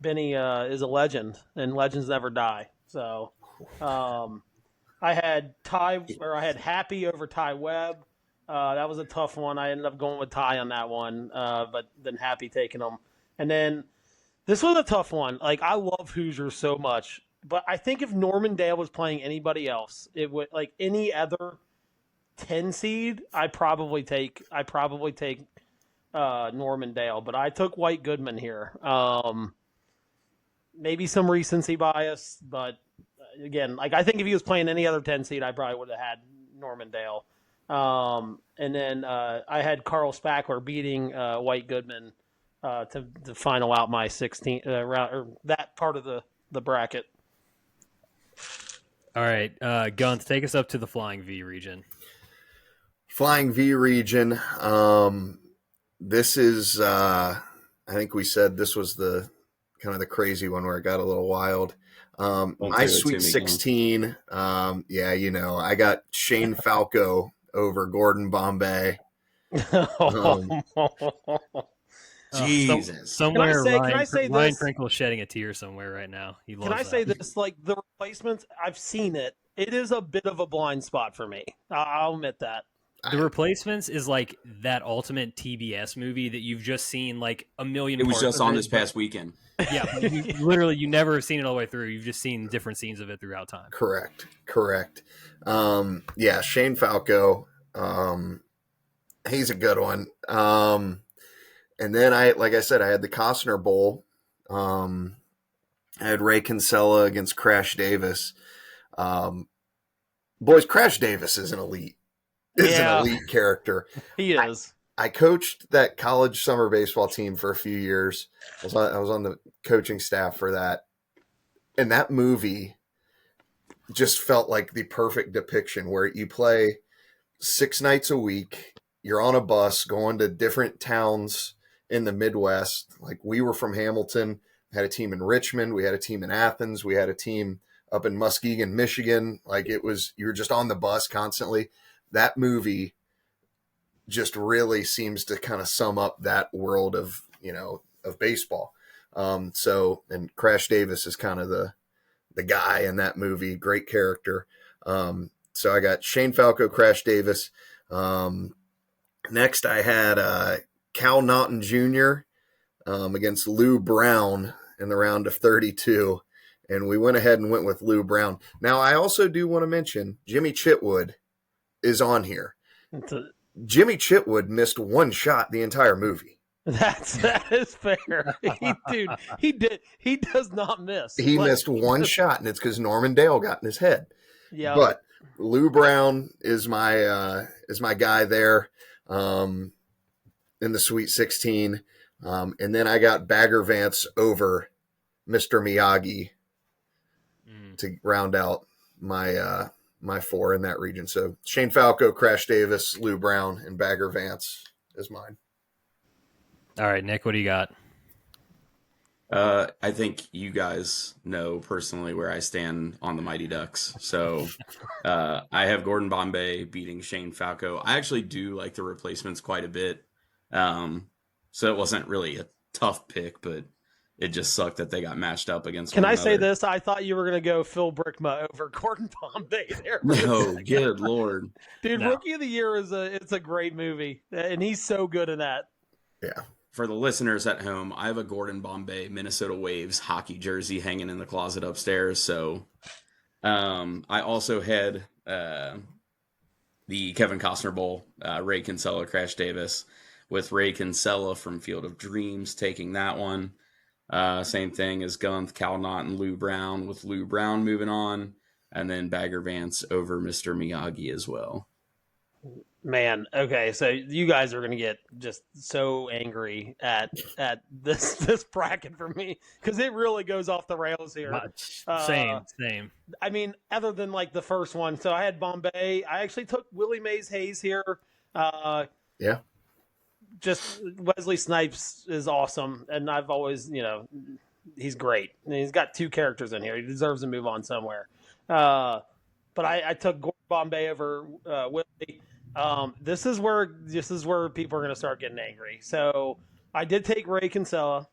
is a legend, and legends never die. So I had Happy over Ty Webb. That was a tough one. I ended up going with Ty on that one, but then Happy taking him. And then this was a tough one. Like, I love Hoosiers so much, but I think if Norman Dale was playing anybody else, it would, like any other 10 seed, I probably take Norman Dale, but I took White Goodman here. Maybe some recency bias, but again, like I think if he was playing any other 10 seed, I probably would have had Norman Dale. And then I had Carl Spackler beating White Goodman to final out my 16 round, or that part of the bracket. All right, Guenth, take us up to the Flying V region. Flying V region. This is, I think we said this was the kind of the crazy one where it got a little wild. My Sweet 16, I got Shane Falco over Gordon Bombay. Jesus. Somewhere can I say Ryan this? Crinkle's shedding a tear somewhere right now. Can I say this? Like, the Replacements, I've seen it. It is a bit of a blind spot for me. I'll admit that. The Replacements is like that ultimate TBS movie that you've just seen like a million. It was just on this past weekend. Yeah, you never have seen it all the way through. You've just seen different scenes of it throughout time. Correct. Shane Falco, he's a good one. And then I had the Costner Bowl. I had Ray Kinsella against Crash Davis. Boys, Crash Davis is an elite. An elite character. He is. I coached that college summer baseball team for a few years. I was on the coaching staff for that. And that movie just felt like the perfect depiction where you play 6 nights a week. You're on a bus going to different towns in the Midwest. Like, we were from Hamilton. had a team in Richmond. We had a team in Athens. We had a team up in Muskegon, Michigan. Like you were just on the bus constantly. That movie just really seems to kind of sum up that world of baseball. And Crash Davis is kind of the guy in that movie. Great character. So I got Shane Falco, Crash Davis. Next I had Cal Naughton Jr. Against Lou Brown in the round of 32. And we went ahead and went with Lou Brown. Now, I also do want to mention Jimmy Chitwood is on here. Jimmy Chitwood missed one shot the entire movie. That is fair. He does not miss. He missed one shot, and it's because Norman Dale got in his head. Yeah. But Lou Brown is my guy there in the Sweet 16. And then I got Bagger Vance over Mr. Miyagi to round out my my four in that region. So Shane Falco, Crash Davis, Lou Brown, and Bagger Vance is mine. All right, Nick, what do you got? I think you guys know personally where I stand on the Mighty Ducks. So I have Gordon Bombay beating Shane Falco. I actually do like the replacements quite a bit. So it wasn't really a tough pick, but it just sucked that they got matched up against Can one I another. say this? I thought you were going to go Phil Brickma over Gordon Bombay there. No, good Lord. Dude, No. Rookie of the Year it's a great movie, and he's so good in that. Yeah. For the listeners at home, I have a Gordon Bombay Minnesota Waves hockey jersey hanging in the closet upstairs. So I also had the Kevin Costner Bowl, Ray Kinsella, Crash Davis, with Ray Kinsella from Field of Dreams taking that one. Same thing as Guenth, Cal Knott, and Lou Brown, with Lou Brown moving on. And then Bagger Vance over Mr. Miyagi as well. Man, okay, so you guys are going to get just so angry at this bracket for me because it really goes off the rails here. Same. I mean, other than like the first one, so I had Bombay. I actually took Willie Mays Hayes here. Yeah. Just Wesley Snipes is awesome, and I've always, he's great. And he's got two characters in here. He deserves to move on somewhere. But I took Gordon Bombay over Willie. This is where people are going to start getting angry. So I did take Ray Kinsella,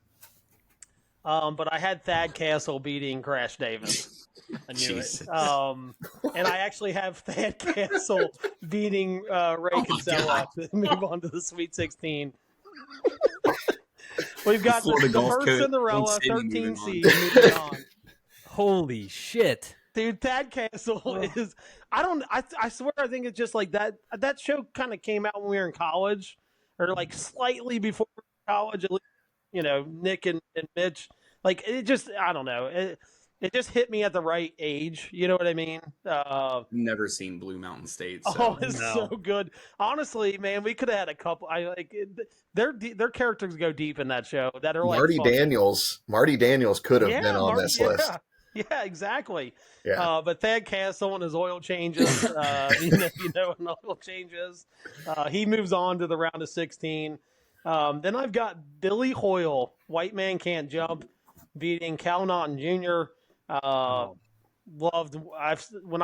but I had Thad Castle beating Crash Davis. I knew it. And I actually have Thad Castle beating Ray Kinsella to move on to the Sweet 16. We've got the first Cinderella, 13 seed moving on. Holy shit. Dude, Thad Castle is I swear I think it's just like that show kind of came out when we were in college or like slightly before college, at least, Nick and Mitch. Like it just I don't know. It just hit me at the right age. You know what I mean? Never seen Blue Mountain State. So. Oh, it's so good. Honestly, man, we could have had a couple. Their characters go deep in that show. That are like Marty Daniels could have been on this list. Yeah, exactly. Yeah. But Thad Castle and his oil changes, and oil changes. He moves on to the round of 16. Then I've got Billy Hoyle, White Man Can't Jump, beating Cal Naughton Jr. Loved. When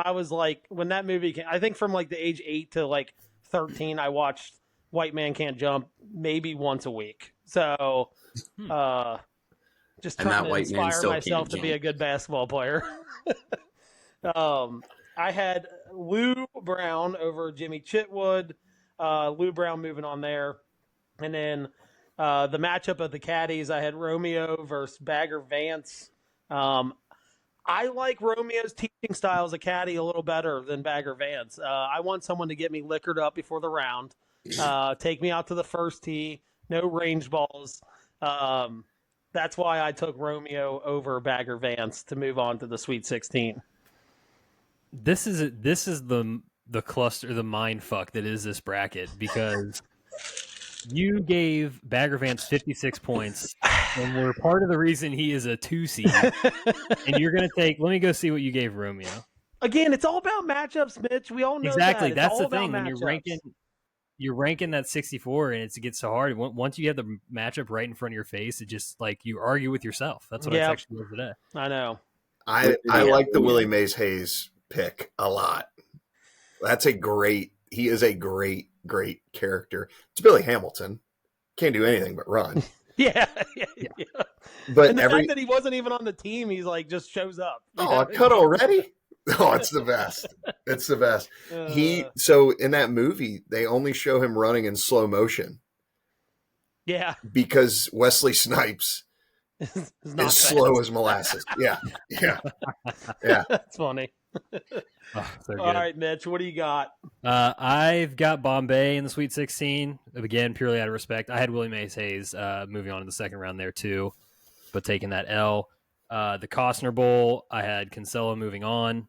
that movie came, I think from like the age 8 to like 13, I watched White Man Can't Jump maybe once a week. So, just trying to inspire myself to be a good basketball player. I had Lou Brown over Jimmy Chitwood. Lou Brown moving on there. And then the matchup of the caddies, I had Romeo versus Bagger Vance. I like Romeo's teaching style as a caddy a little better than Bagger Vance. I want someone to get me liquored up before the round, take me out to the first tee, no range balls. That's why I took Romeo over Bagger Vance to move on to the Sweet 16. This is the cluster, the mind fuck that is this bracket, because you gave Bagger Vance 56 points, and we're part of the reason he is a 2 seed. And you're gonna take. Let me go see what you gave Romeo. Again, it's all about matchups, Mitch. We all know exactly. that. That's the thing when you're ranking. you're ranking that 64, and it gets so hard. Once you have the matchup right in front of your face, it just like you argue with yourself. That's what I texted you today. I know. I like the Willie Mays Hayes pick a lot. He is a great character. It's Billy Hamilton. Can't do anything but run. Yeah. But and the fact that he wasn't even on the team, he's like just shows up. Oh, a cut already? Oh, it's the best. It's the best. So in that movie, they only show him running in slow motion. Yeah. Because Wesley Snipes is slow as molasses. Yeah. That's funny. So all right, Mitch, what do you got? I've got Bombay in the Sweet 16. Again, purely out of respect. I had Willie Mays Hayes moving on in the second round there too, but taking that L. The Costner Bowl, I had Kinsella moving on.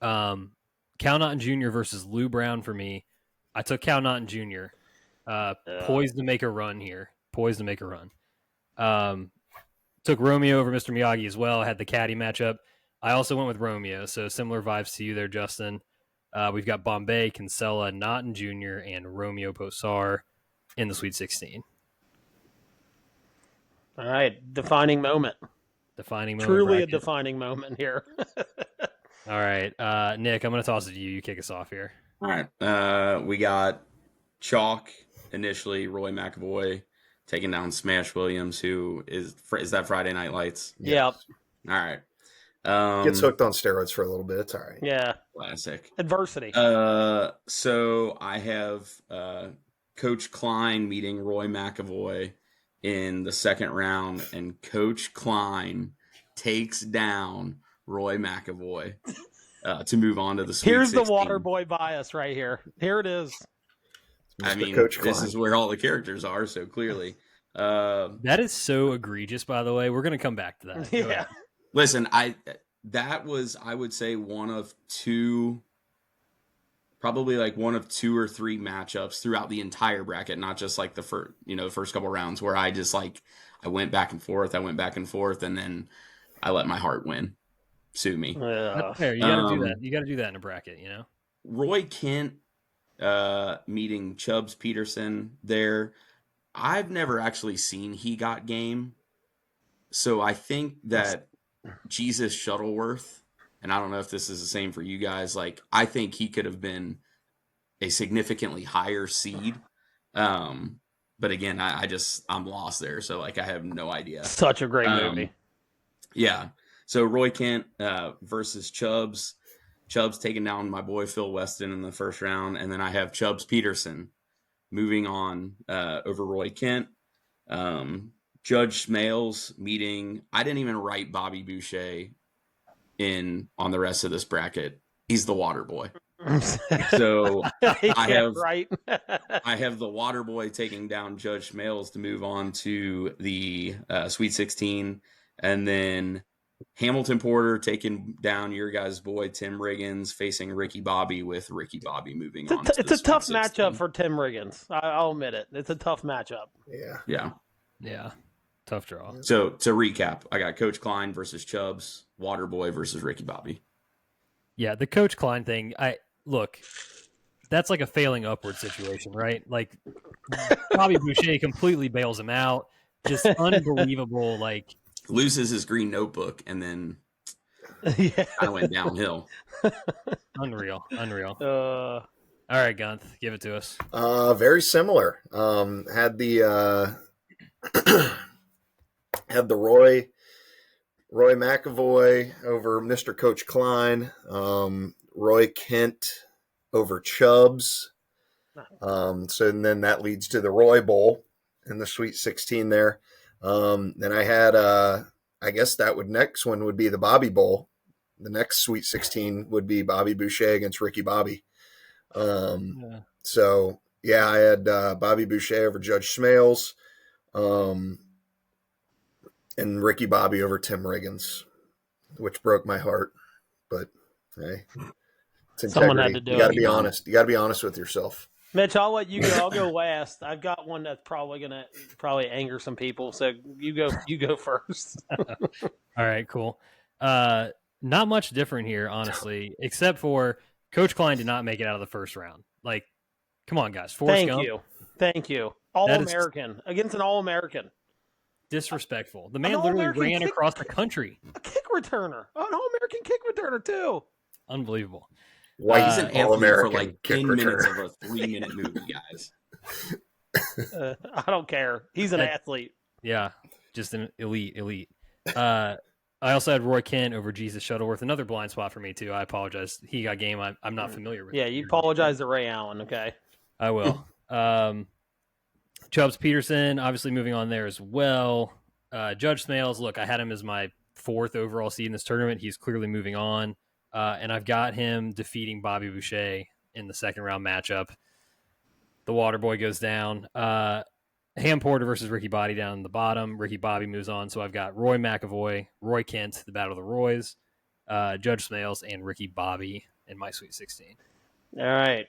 Cal Naughton Jr. versus Lou Brown for me. I took Cal Naughton Jr. Poised to make a run here. Took Romeo over Mr. Miyagi as well. I had the caddy matchup. I also went with Romeo, so similar vibes to you there, Justin. We've got Bombay, Kinsella, Naughton Jr., and Romeo Posar in the Sweet 16. All right, defining moment. Truly a defining moment here. All right, Nick, I'm going to toss it to you. You kick us off here. All right. We got Chalk initially, Roy McAvoy taking down Smash Williams, who is that Friday Night Lights? Yep. All right. Gets hooked on steroids for a little bit. It's all right. Yeah. Classic. Adversity. So I have Coach Klein meeting Roy McAvoy in the second round, and Coach Klein takes down Roy McAvoy to move on to the Sweet Here's 16. the water boy bias right here. Here it is. I mean, Coach this Klein. is where all the characters are, so clearly. That is so egregious, by the way. We're going to come back to that. Yeah. Listen, that was, I would say, one of two or three matchups throughout the entire bracket, not just like the first couple rounds where I just I went back and forth, and then I let my heart win. Sue me. That's fair. You got to do that. You got to do that in a bracket, you know? Roy Kent meeting Chubbs Peterson there. I've never actually seen He Got Game. So I think that Jesus Shuttleworth, and I don't know if this is the same for you guys, I think he could have been a significantly higher seed. But again, I'm lost there. So I have no idea. Such a great movie. Yeah. So Roy Kent versus Chubbs. Chubbs taking down my boy Phil Weston in the first round. And then I have Chubbs Peterson moving on over Roy Kent. Judge Smales meeting. I didn't even write Bobby Boucher on the rest of this bracket. He's the water boy. So I have the water boy taking down Judge Smales to move on to the Sweet 16. And then Hamilton Porter taking down your guys' boy Tim Riggins, facing Ricky Bobby, with Ricky Bobby moving on. It's a tough matchup for Tim Riggins. I'll admit it. It's a tough matchup. Yeah. Tough draw. So to recap, I got Coach Klein versus Chubbs, Waterboy versus Ricky Bobby. Yeah, the Coach Klein thing. Look, that's like a failing upward situation, right? Like Bobby Boucher completely bails him out. Just unbelievable. Loses his green notebook, and then I went downhill. Unreal. All right, Guenth, give it to us. Very similar. Had the had the Roy McAvoy over Mr. Coach Klein. Roy Kent over Chubbs. So then that leads to the Roy Bowl in the Sweet 16 there. Then I had, I guess next one would be the Bobby Bowl. The next Sweet 16 would be Bobby Boucher against Ricky Bobby. So yeah, I had Bobby Boucher over Judge Smales, and Ricky Bobby over Tim Riggins, which broke my heart. But hey, it's integrity. Someone had to do it. You got to be honest. You got to be honest with yourself. Mitch, I'll let you go. I'll go last. I've got one that's probably gonna anger some people. So you go first. All right, cool. Not much different here, honestly, except for Coach Klein did not make it out of the first round. Come on, guys. Forrest Gump. Thank you. All-American against an All-American. Disrespectful. The man literally ran across the country. A kick returner. An All-American kick returner, too. Unbelievable. Why he's an athlete for like 10 returner. minutes of a 3-minute movie, guys. I don't care. He's an athlete. Yeah, just an elite. I also had Roy Kent over Jesus Shuttleworth. Another blind spot for me, too. I apologize. He got game I'm not familiar with. Yeah, you apologize to Ray Allen, okay? I will. Chubbs Peterson, obviously moving on there as well. Judge Smales, look, I had him as my 4th overall seed in this tournament. He's clearly moving on. And I've got him defeating Bobby Boucher in the second round matchup. The water boy goes down. Ham Porter versus Ricky Bobby down in the bottom. Ricky Bobby moves on. So I've got Roy McAvoy, Roy Kent, the Battle of the Roys, Judge Smales, and Ricky Bobby in my Sweet 16. All right.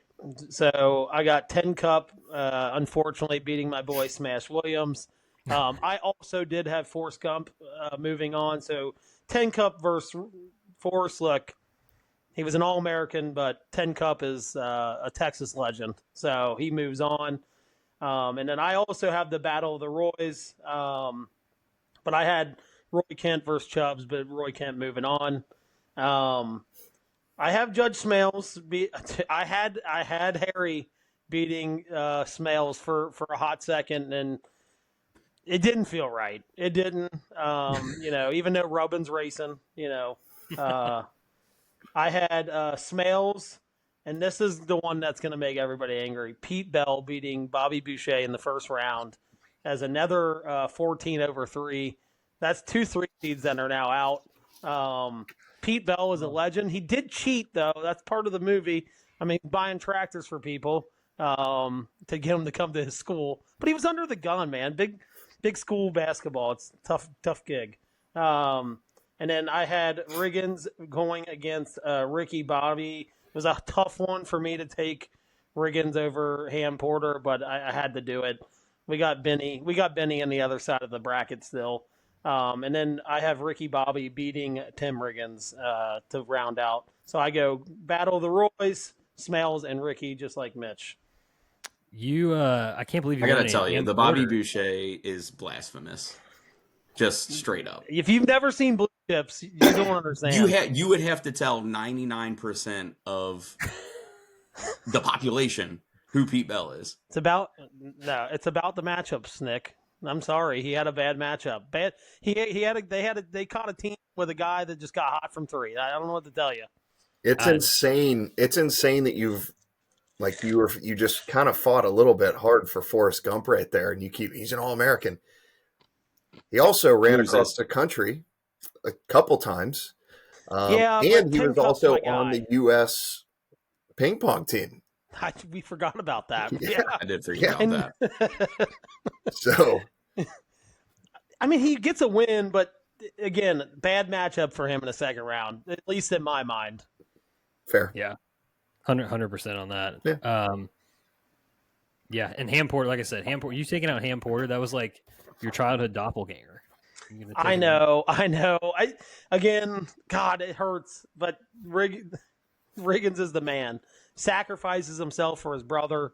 So I got 10 Cup, unfortunately beating my boy Smash Williams. I also did have Forrest Gump moving on. So 10 Cup versus Forrest, look, he was an All-American, but 10 Cup is a Texas legend. So he moves on. And then I also have the Battle of the Roys. But I had Roy Kent versus Chubbs, but Roy Kent moving on. I have Judge Smales. I had Harry beating Smales for a hot second, and it didn't feel right. It didn't. Even though Rubin's racing, I had Smales, and this is the one that's going to make everybody angry. Pete Bell beating Bobby Boucher in the first round as another 14/3. That's 2 3 seeds that are now out. Pete Bell is a legend. He did cheat, though. That's part of the movie. I mean, buying tractors for people to get them to come to his school. But he was under the gun, man. Big school basketball. It's a tough gig. And then I had Riggins going against Ricky Bobby. It was a tough one for me to take Riggins over Ham Porter, but I had to do it. We got Benny on the other side of the bracket still. And then I have Ricky Bobby beating Tim Riggins to round out. So I go Battle of the Roys, Smales, and Ricky, just like Mitch. I can't believe I gotta tell you, the Bobby Boucher is blasphemous. Just straight up. If you've never seen Blue Chips, you don't understand. You would have to tell 99% of the population who Pete Bell is. It's about the matchups, Nick. I'm sorry, he had a bad matchup. They caught a team with a guy that just got hot from 3. I don't know what to tell you. It's insane. It's insane that you just kind of fought a little bit hard for Forrest Gump right there, and he's an All-American. He also ran across the country a couple times. And he was also on the U.S. ping pong team. We forgot about that. Yeah, I did forget about that. So, I mean, he gets a win, but again, bad matchup for him in the second round, at least in my mind. Fair. Yeah. 100% on that. Yeah. And Ham Porter, like I said, you taking out Ham Porter, that was like your childhood doppelganger. I know. God, it hurts, but Riggins is the man. Sacrifices himself for his brother,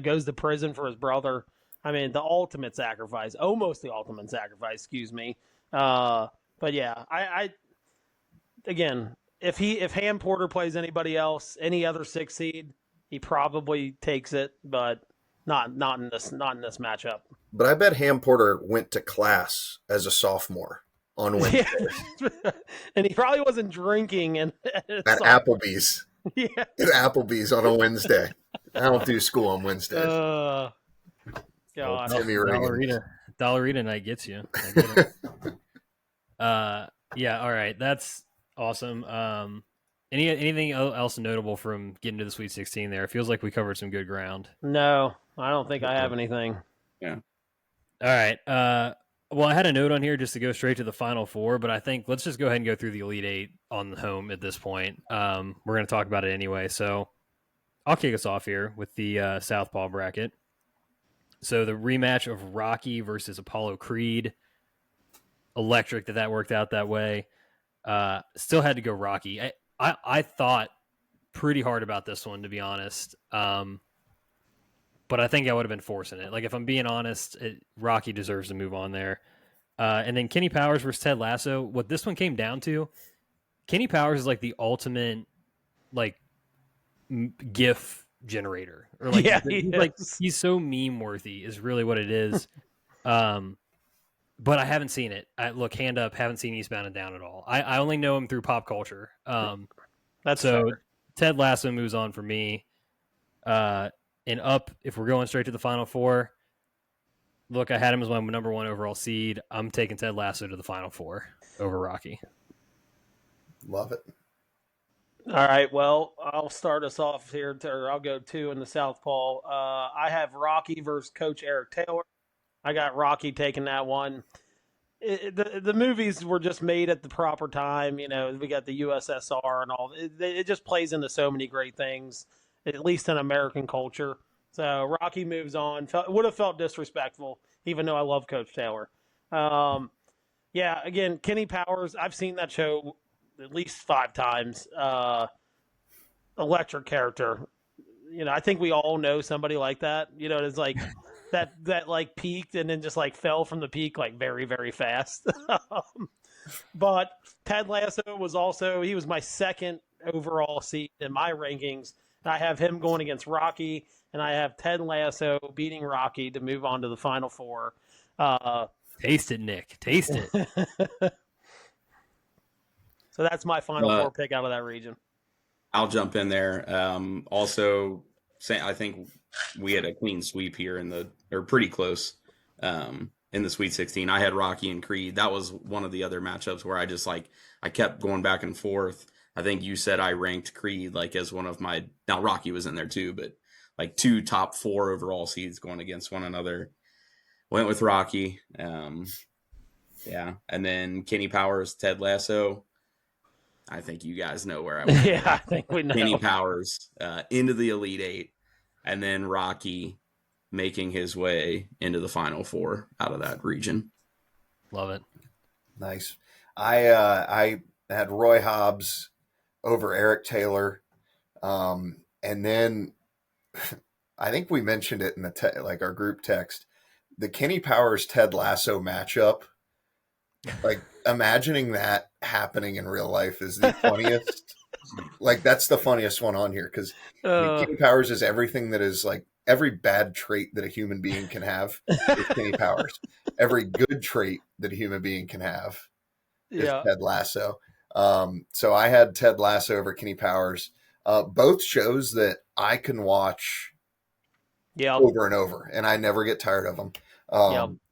goes to prison for his brother. I mean, the ultimate sacrifice, almost the ultimate sacrifice, excuse me. But yeah, again, if Ham Porter plays anybody else, any other 6 seed, he probably takes it, but not in this matchup. But I bet Ham Porter went to class as a sophomore on Wednesday. Yeah. And he probably wasn't drinking at Applebee's. Yeah. At Applebee's on a Wednesday. I don't do school on Wednesdays. God. Dollarita night gets you. I get it. Yeah, all right. That's awesome. Anything else notable from getting to the Sweet 16 there? It feels like we covered some good ground. No, I don't think I have anything. Yeah. All right. Well, I had a note on here just to go straight to the Final Four, but I think let's just go ahead and go through the Elite Eight on the home at this point. We're going to talk about it anyway. So I'll kick us off here with the Southpaw bracket. So the rematch of Rocky versus Apollo Creed. Electric that worked out that way. Still had to go Rocky. I thought pretty hard about this one, to be honest. but I think I would have been forcing it. Like, if I'm being honest, Rocky deserves to move on there. And then Kenny Powers versus Ted Lasso. What this one came down to, Kenny Powers is like the ultimate like GIF generator, or like he's so meme worthy is really what it is. But I haven't seen it. Look, hand up, haven't seen Eastbound and Down at all. I only know him through pop culture. That's so fair. Ted Lasso moves on for me. And up, if we're going straight to the Final Four, look, I had him as my number 1 overall seed. I'm taking Ted Lasso to the Final Four over Rocky. Love it. All right, well, I'll start us off here, or I'll go 2 in the Southpaw. I have Rocky versus Coach Eric Taylor. I got Rocky taking that one. The movies were just made at the proper time. You know, we got the USSR and all. It just plays into so many great things, at least in American culture. So Rocky moves on. Would have felt disrespectful, even though I love Coach Taylor. Yeah, again, Kenny Powers, I've seen that show at least 5 times. Electric character. You know, I think we all know somebody like that. You know, it's like that like peaked and then just like fell from the peak like very, very fast. But Ted Lasso he was my 2nd overall seed in my rankings. I have him going against Rocky, and I have Ted Lasso beating Rocky to move on to the Final Four. Taste it, Nick. Taste it. So that's my Final Four pick out of that region. I'll jump in there. Also, I think we had a clean sweep here or pretty close in the Sweet 16. I had Rocky and Creed. That was one of the other matchups where I kept going back and forth. I think you said I ranked Creed like as one of my. Now Rocky was in there too, but like 2 top 4 overall seeds going against one another. Went with Rocky. Yeah, and then Kenny Powers, Ted Lasso. I think you guys know where I went. Yeah, I think we know. Kenny Powers into the Elite 8, and then Rocky making his way into the Final Four out of that region. Love it. Nice. I had Roy Hobbs over Eric Taylor, and then I think we mentioned it in the our group text. The Kenny Powers Ted Lasso matchup. Like, imagining that happening in real life is the funniest. Like, that's the funniest one on here because Kenny Powers is everything that is like every bad trait that a human being can have is Kenny Powers. Every good trait that a human being can have is Ted Lasso. So I had Ted Lasso over Kenny Powers. Both shows that I can watch over and over, and I never get tired of them.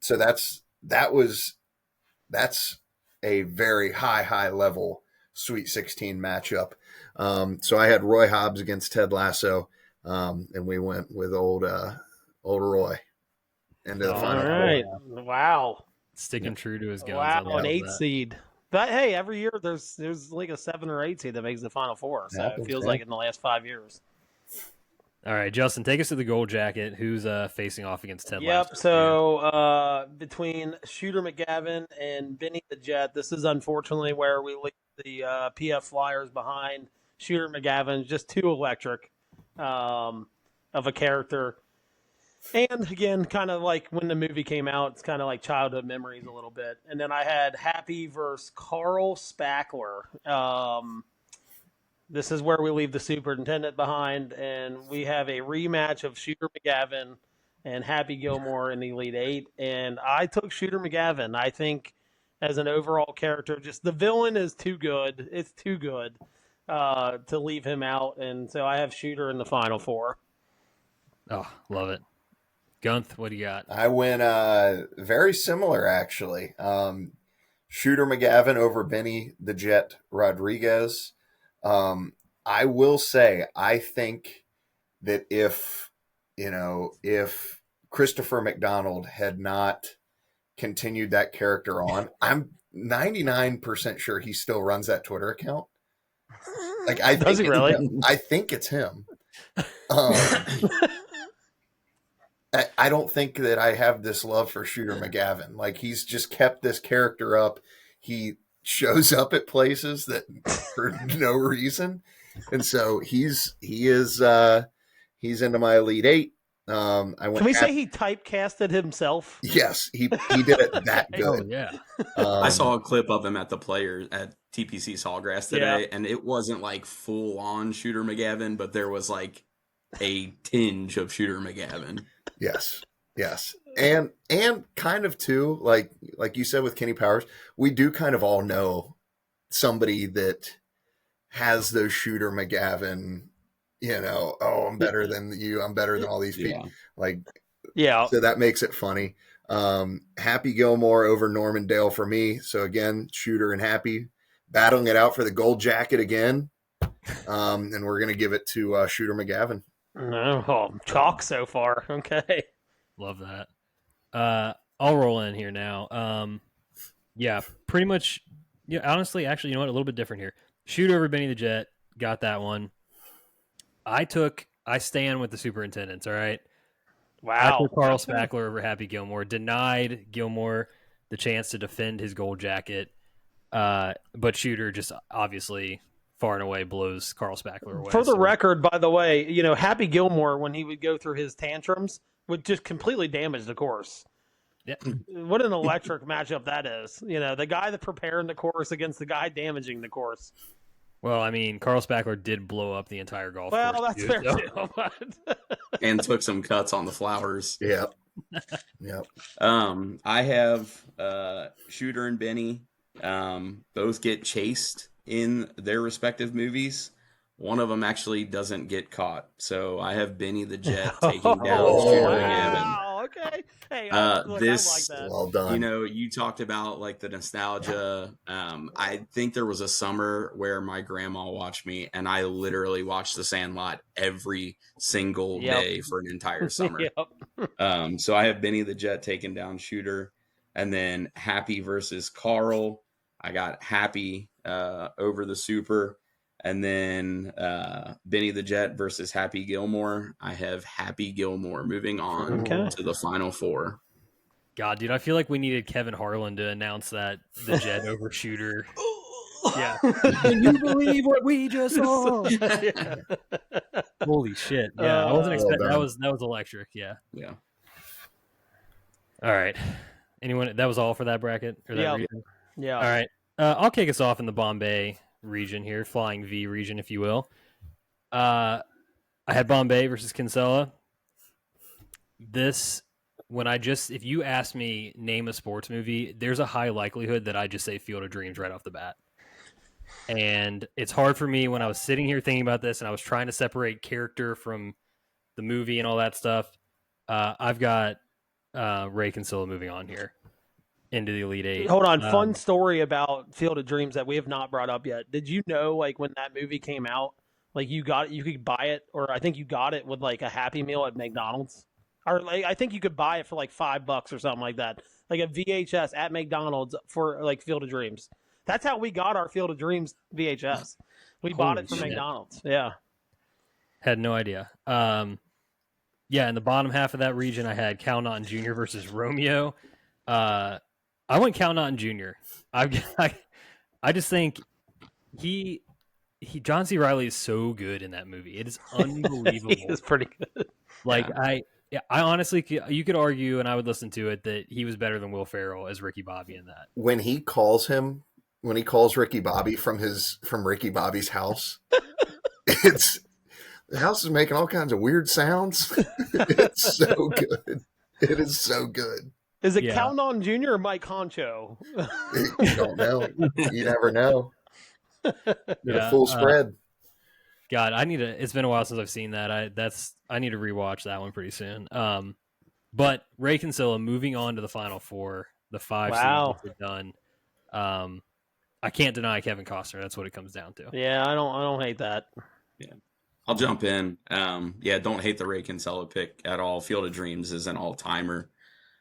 So that's a very high level Sweet 16 matchup. So I had Roy Hobbs against Ted Lasso, and we went with old Roy into the final. All right. Wow. Sticking true to his guns. Wow, an 8 seed. But hey, every year there's like a 7 or 8 seed that makes the Final Four. So it feels like in the last 5 years. All right, Justin, take us to the gold jacket. Who's facing off against Ted Lasso? Yep. So between Shooter McGavin and Benny the Jet, this is unfortunately where we leave the PF Flyers behind. Shooter McGavin, just too electric of a character. And again, kind of like when the movie came out, it's kind of like childhood memories a little bit. And then I had Happy versus Carl Spackler. This is where we leave the superintendent behind, and we have a rematch of Shooter McGavin and Happy Gilmore in the Elite 8. And I took Shooter McGavin. I think as an overall character, just the villain is too good. It's too good to leave him out. And so I have Shooter in the Final Four. Oh, love it. Guenth, what do you got? I went very similar, actually. Shooter McGavin over Benny the Jet Rodriguez. I will say, I think that if Christopher McDonald had not continued that character on, I'm 99% sure he still runs that Twitter account. Like, Does he really? I think it's him. I don't think that I have this love for Shooter McGavin. Like, he's just kept this character up. He shows up at places that for no reason. And so he's into my Elite 8. I went. Can we say he typecasted himself? Yes, he did it that Oh good. yeah. I saw a clip of him at the Players at TPC Sawgrass today, and it wasn't like full on Shooter McGavin, but there was like a tinge of Shooter McGavin. Yes, and kind of too, like you said with Kenny Powers, we do kind of all know somebody that has those Shooter McGavin. Oh, I'm better than you. I'm better than all these people. Yeah. So that makes it funny. Happy Gilmore over Norman Dale for me. So again, Shooter and Happy battling it out for the gold jacket again. And we're going to give it to Shooter McGavin. No, chalk so far. Okay. Love that. I'll roll in here now. Yeah, pretty much. Yeah, honestly, actually, you know what? A little bit different here. Shooter over Benny the Jet. Got that one. I stand with the superintendents, all right? I Wow. took Carl Spackler over Happy Gilmore. Denied Gilmore the chance to defend his gold jacket. But Shooter just obviously far and away blows Carl Spackler away. For the record, by the way, Happy Gilmore, when he would go through his tantrums, would just completely damage the course. Yeah. What an electric matchup that is. The guy that preparing the course against the guy damaging the course. Well, I mean, Carl Spackler did blow up the entire golf course. Well, that's fair too. And took some cuts on the flowers. Yep. I have Shooter and Benny both get chased in their respective movies. One of them actually doesn't get caught. So I have Benny the Jet taking down Shooter McGavin. Wow, okay. Hey, this, I like that. Well done. You talked about like the nostalgia. I think there was a summer where my grandma watched me, and I literally watched The Sandlot every single day for an entire summer. So I have Benny the Jet taking down Shooter, and then Happy versus Carl. I got Happy over the Super. And then Benny the Jet versus Happy Gilmore. I have Happy Gilmore moving on to the final four. God, dude, I feel like we needed Kevin Harlan to announce that the Jet over Shooter. Yeah. Can you believe what we just saw? Holy shit. Yeah, I wasn't expecting that was electric. Yeah. Yeah. All right. Anyone that was all for that bracket or that region? Yeah. All right. I'll kick us off in the Bombay region here, flying V region, if you will. I had Bombay versus Kinsella. This, if you ask me name a sports movie, there's a high likelihood that I just say Field of Dreams right off the bat. And it's hard for me when I was sitting here thinking about this and I was trying to separate character from the movie and all that stuff. I've got Ray Kinsella moving on here into the Elite Eight. Hold on. Fun story about Field of Dreams that we have not brought up yet. Did you know, like, when that movie came out, like, you could buy it, or I think you got it with, like, a Happy Meal at McDonald's? Or, like, I think you could buy it for, like, $5 or something like that. Like a VHS at McDonald's for, like, Field of Dreams. That's how we got our Field of Dreams VHS. We bought it from McDonald's. Yeah. Had no idea. Yeah, in the bottom half of that region, I had Cal Naughton Jr. versus Romeo. I went Cal Naughton Jr. I just think John C. Reilly is so good in that movie. It is unbelievable. He is pretty good. Like I honestly, you could argue, and I would listen to it, that he was better than Will Ferrell as Ricky Bobby in that. When he calls Ricky Bobby from Ricky Bobby's house, the house is making all kinds of weird sounds. It's so good. It is so good. Is it Cal Naughton Jr. or Mike Honcho? You don't know. You never know. Get a full spread. God, it's been a while since I've seen that. I need to rewatch that one pretty soon. But Ray Kinsella moving on to the final four, the 5 seasons done. I can't deny Kevin Costner. That's what it comes down to. Yeah, I don't hate that. Yeah. I'll jump in. Don't hate the Ray Kinsella pick at all. Field of Dreams is an all-timer.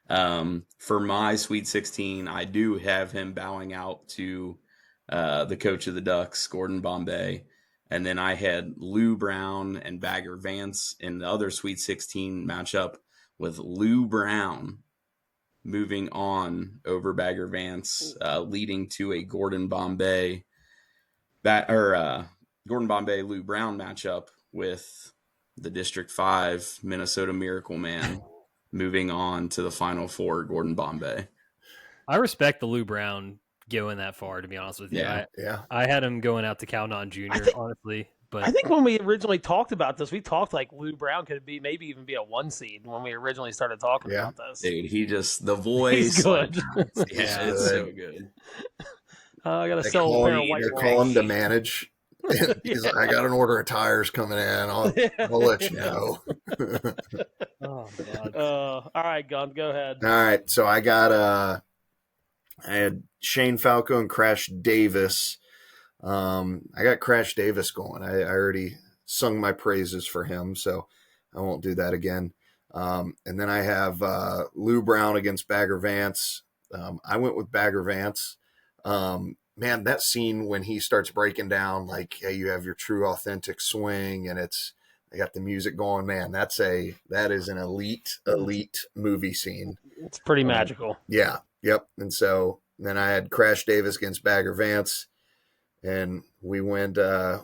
For my Sweet 16, I do have him bowing out to the coach of the Ducks, Gordon Bombay. And then I had Lou Brown and Bagger Vance in the other Sweet 16 matchup, with Lou Brown moving on over Bagger Vance, leading to a Gordon Bombay Lou Brown matchup with the District 5 Minnesota Miracle Man, moving on to the Final Four, Gordon Bombay. I respect the Lou Brown going that far, to be honest with you. Yeah. I had him going out to Cal Naughton Jr., honestly. But I think when we originally talked about this, we talked like Lou Brown could be maybe even be a 1 seed when we originally started talking about this. Dude, he just, the voice. He's good. Yeah, it's so good. I got to sell a pair of white They call him to manage. He's like, I got an order of tires coming in. I'll let you know. oh, God. All right, Gun, go ahead. All right. So I had Shane Falco and Crash Davis. I got Crash Davis going. I already sung my praises for him, so I won't do that again. And then I have Lou Brown against Bagger Vance. I went with Bagger Vance. Man, that scene when he starts breaking down, like, hey, you have your true authentic swing, and they got the music going. Man, that is an elite movie scene. It's pretty magical. Yeah. Yep. And so then I had Crash Davis against Bagger Vance, and we went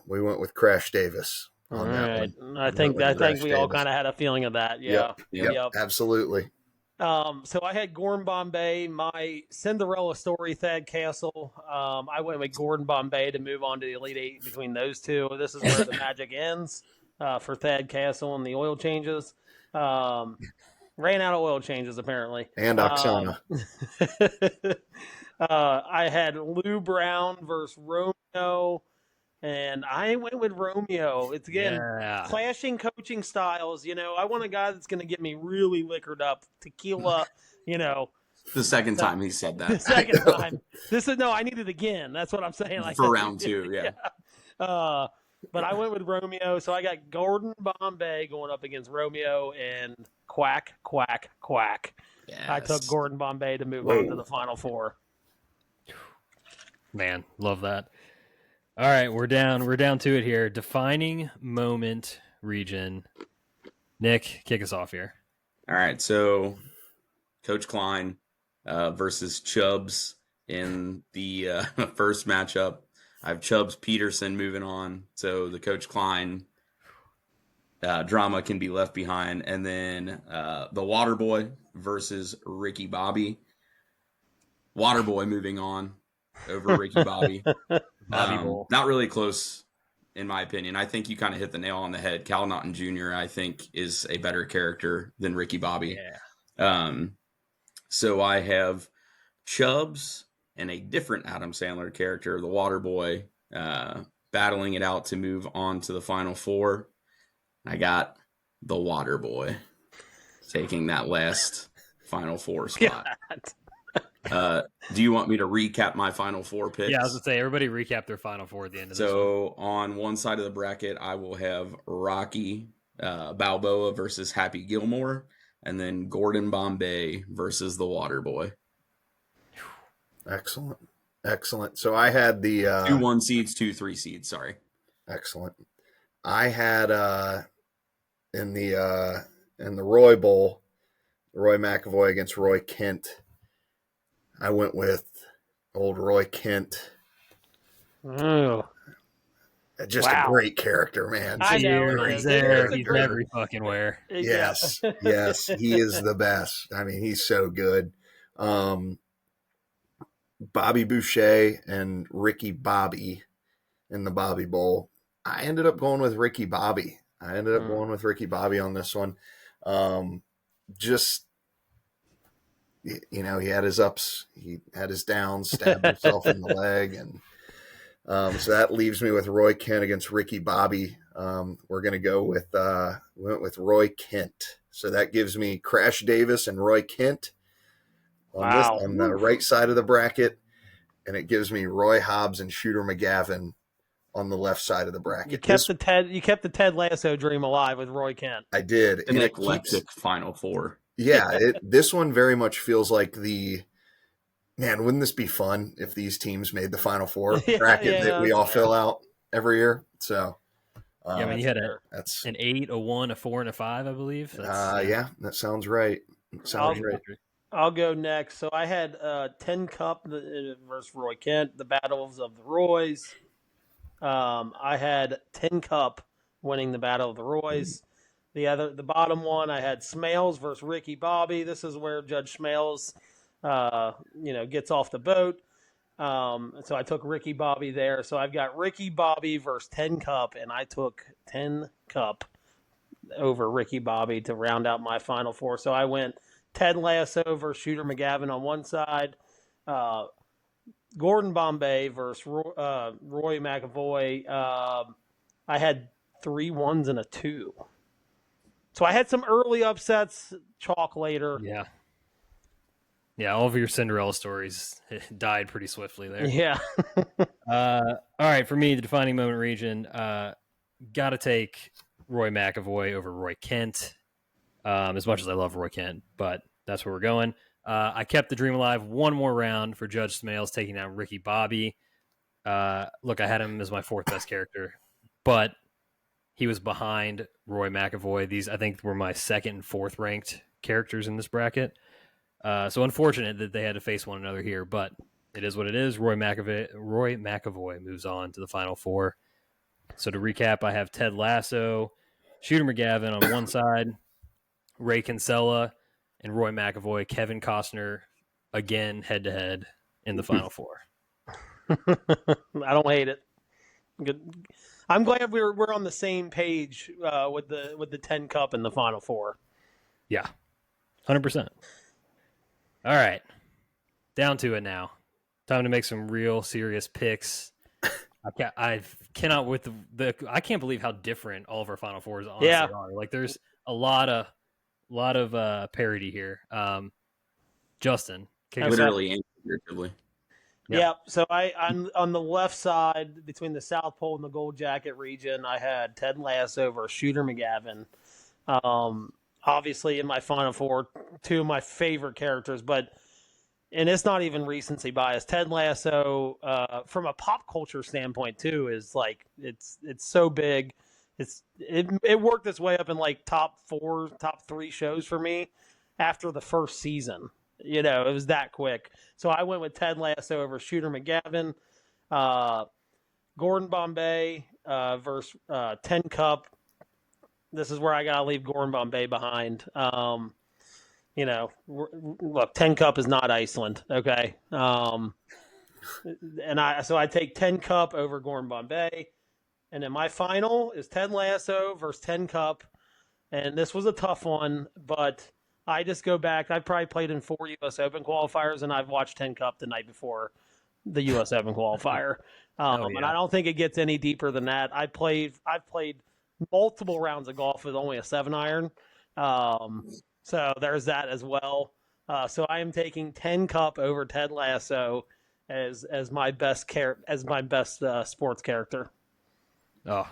with Crash Davis on all that right. one. I think we all kind of had a feeling of that. Yeah. Yep. Absolutely. So I had Gordon Bombay, my Cinderella story, Thad Castle. I went with Gordon Bombay to move on to the Elite Eight between those two. This is where the magic ends for Thad Castle and the oil changes. Ran out of oil changes, apparently. And Oksana. I had Lou Brown versus Romeo, and I went with Romeo. It's, again, clashing coaching styles. I want a guy that's going to get me really liquored up, tequila, The second time he said that. The second time. I need it again. That's what I'm saying. Like, for round 2, yeah. But I went with Romeo, so I got Gordon Bombay going up against Romeo and Quack, Quack, Quack. Yes. I took Gordon Bombay to move on to the Final Four. Man, love that. All right, we're down to it here. Defining moment region. Nick, kick us off here. All right, so Coach Klein versus Chubbs in the first matchup. I have Chubbs Peterson moving on, so the Coach Klein drama can be left behind. And then the Waterboy versus Ricky Bobby. Waterboy moving on over Ricky Bobby. Not really close, in my opinion. I think you kind of hit the nail on the head. Cal Naughton Jr., I think, is a better character than Ricky Bobby. Yeah. So I have Chubbs and a different Adam Sandler character, the Waterboy, battling it out to move on to the Final Four. I got the Waterboy taking that last Final Four spot. Do you want me to recap my Final Four picks? Yeah, I was going to say, everybody recap their Final Four at the end of this one. So on one side of the bracket, I will have Rocky Balboa versus Happy Gilmore, and then Gordon Bombay versus the Waterboy. Excellent. So I had the 2 1 seeds, 2 3 seeds. Sorry. Excellent. I had in the Roy Bowl, Roy McAvoy against Roy Kent. I went with old Roy Kent. Oh. Just a great character, man. I know. He's there. He's every fucking where. Yes. He is the best. I mean, he's so good. Bobby Boucher and Ricky Bobby in the Bobby Bowl. I ended up going with Ricky Bobby. On this one. Just, he had his ups, he had his downs, stabbed himself in the leg. And so that leaves me with Roy Kent against Ricky Bobby. We're going to go with, we went with Roy Kent. So that gives me Crash Davis and Roy Kent on the right side of the bracket. And it gives me Roy Hobbs and Shooter McGavin on the left side of the bracket. You kept the Ted Lasso dream alive with Roy Kent. I did. An eclectic Final Four. Yeah, this one very much feels like man, wouldn't this be fun if these teams made the Final Four bracket that we all fill out every year? So, I mean, you had an 8, a 1, a 4, and a 5, I believe. Yeah, that sounds right. I'll go next. So I had 10 Cup versus Roy Kent, the battles of the Roys. I had 10 Cup winning the Battle of the Roys. The bottom one, I had Smales versus Ricky Bobby. This is where Judge Smales, gets off the boat. So I took Ricky Bobby there. So I've got Ricky Bobby versus 10 Cup, and I took 10 Cup over Ricky Bobby to round out my final four. So I went Ted Lasso versus Shooter McGavin on one side, Gordon Bombay versus Roy McAvoy. I had 3 1s and a 2. So I had some early upsets, chalk later. Yeah. Yeah, all of your Cinderella stories died pretty swiftly there. Yeah. All right, for me, the defining moment region, got to take Roy McAvoy over Roy Kent, as much as I love Roy Kent, but that's where we're going. I kept the dream alive one more round for Judge Smales taking down Ricky Bobby. Look, I had him as my 4th best character, but he was behind Roy McAvoy. These, I think, were my 2nd and 4th ranked characters in this bracket. So unfortunate that they had to face one another here, but it is what it is. Roy McAvoy moves on to the final 4. So to recap, I have Ted Lasso, Shooter McGavin on one side, Ray Kinsella, and Roy McAvoy, Kevin Costner, again head-to-head in the final 4. I don't hate it. Good. I'm glad we're on the same page with the 10 Cup in the final 4. Yeah, 100%. All right, down to it now. Time to make some real serious picks. I cannot with I can't believe how different all of our final 4s honestly are. Like there's a lot of parity here. Justin, literally and figuratively. Yeah. So I on the left side between the South Pole and the Gold Jacket region, I had Ted Lasso versus Shooter McGavin. Obviously in my final 4, 2 of my favorite characters, and it's not even recency bias. Ted Lasso, from a pop culture standpoint too, is like it's so big. It worked its way up in like top 4, top 3 shows for me after the first season. It was that quick. So I went with Ted Lasso over Shooter McGavin. Gordon Bombay versus 10 Cup. This is where I gotta leave Gordon Bombay behind. Look, 10 Cup is not Iceland, okay? And I take 10 Cup over Gordon Bombay. And then my final is Ted Lasso versus 10 Cup. And this was a tough one, but I just go back. I probably played in 4 U.S. Open qualifiers, and I've watched 10 Cup the night before the U.S. Open qualifier. And I don't think it gets any deeper than that. I've played multiple rounds of golf with only a 7-iron. So there's that as well. So I am taking 10 Cup over Ted Lasso as my best sports character. Oh,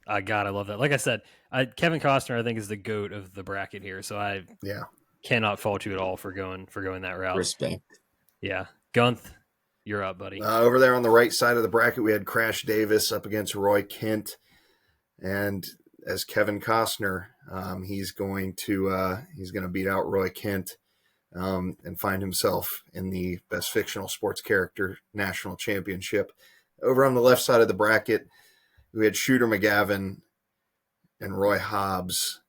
I love that. Like I said, Kevin Costner I think is the GOAT of the bracket here, so I cannot fault you at all for going that route. Respect. Yeah, Guenth, you're up, buddy. Over there on the right side of the bracket, we had Crash Davis up against Roy Kent. And as Kevin Costner, he's going to beat out Roy Kent and find himself in the Best Fictional Sports Character National Championship. Over on the left side of the bracket, we had Shooter McGavin and Roy Hobbs,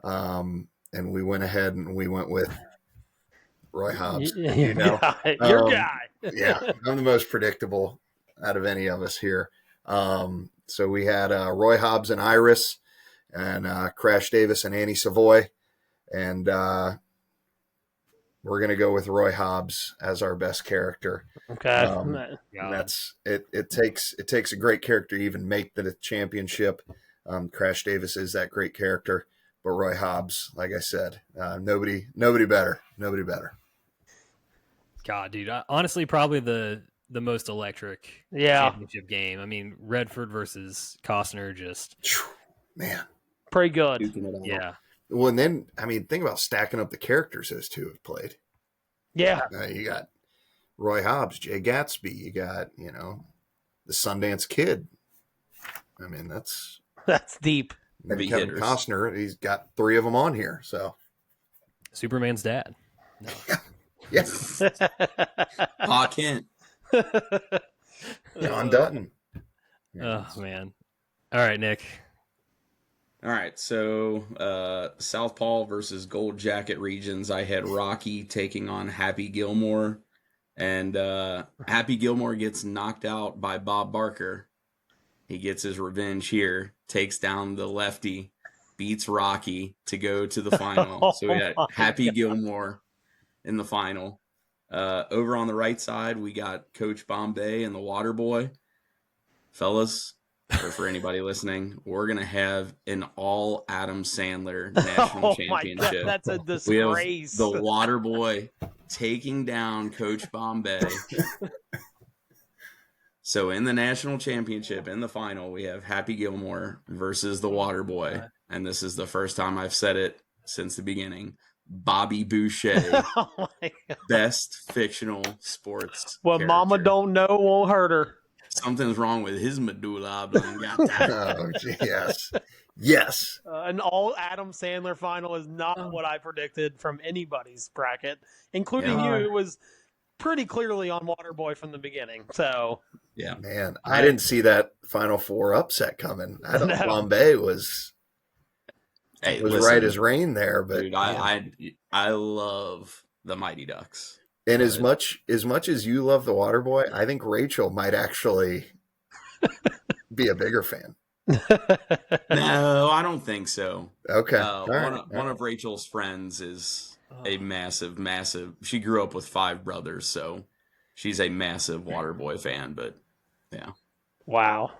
and we went ahead and we went with Roy Hobbs. Your guy. Yeah, I'm the most predictable out of any of us here. So we had Roy Hobbs and Iris, and Crash Davis and Annie Savoy, and we're going to go with Roy Hobbs as our best character. Okay, that's it. It takes a great character to even make the championship. Crash Davis is that great character, but Roy Hobbs, like I said, nobody better. God, dude, honestly, probably the most electric championship game. I mean, Redford versus Costner, just man, pretty good. Yeah. Well, and then think about stacking up the characters those two have played. Yeah, you got Roy Hobbs, Jay Gatsby. You got the Sundance Kid. I mean, that's deep. And Kevin Costner, he's got 3 of them on here. So Superman's dad. No. Yes. Pa Kent. John Dutton. Oh man. All right, Nick. All right, so Southpaw versus Gold Jacket regions. I had Rocky taking on Happy Gilmore, and Happy Gilmore gets knocked out by Bob Barker. He gets his revenge here, takes down the lefty, beats Rocky to go to the final. So we got Happy Gilmore in the final. Over on the right side, we got Coach Bombay and the Water Boy. Fellas, or for anybody listening, we're going to have an all Adam Sandler national championship. That's a We have disgrace. the Water Boy taking down Coach Bombay. So in the national championship, in the final, we have Happy Gilmore versus the Water Boy. And this is the first time I've said it since the beginning. Bobby Boucher, Oh my God. best fictional sports What character. Mama don't know won't hurt her. Something's wrong with his medulla oblongata. Oh, yes. Yes. An all Adam Sandler final is not what I predicted from anybody's bracket, including Yeah. you, who was pretty clearly on Waterboy from the beginning. So Yeah. Man, I didn't see that Final Four upset coming. I thought No. Bombay was Hey, right listen, as rain there, but dude, I love the Mighty Ducks. and as much as you love the Water Boy, I think Rachel might actually be a bigger fan. No, I don't think so. Okay. One of Rachel's friends is a massive. She grew up with 5 brothers, so she's a massive Waterboy fan. But yeah, wow.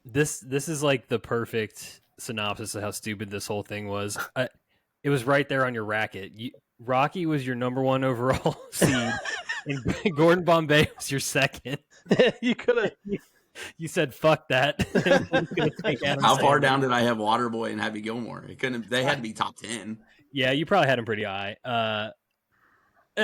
This is like the perfect synopsis of how stupid this whole thing was. It was right there on your racket. Rocky was your number 1 overall seed, and Gordon Bombay was your second. You could have. You said fuck that. how far down did I have Waterboy and Happy Gilmore? It couldn't. They had to be top 10. Yeah, you probably had them pretty high.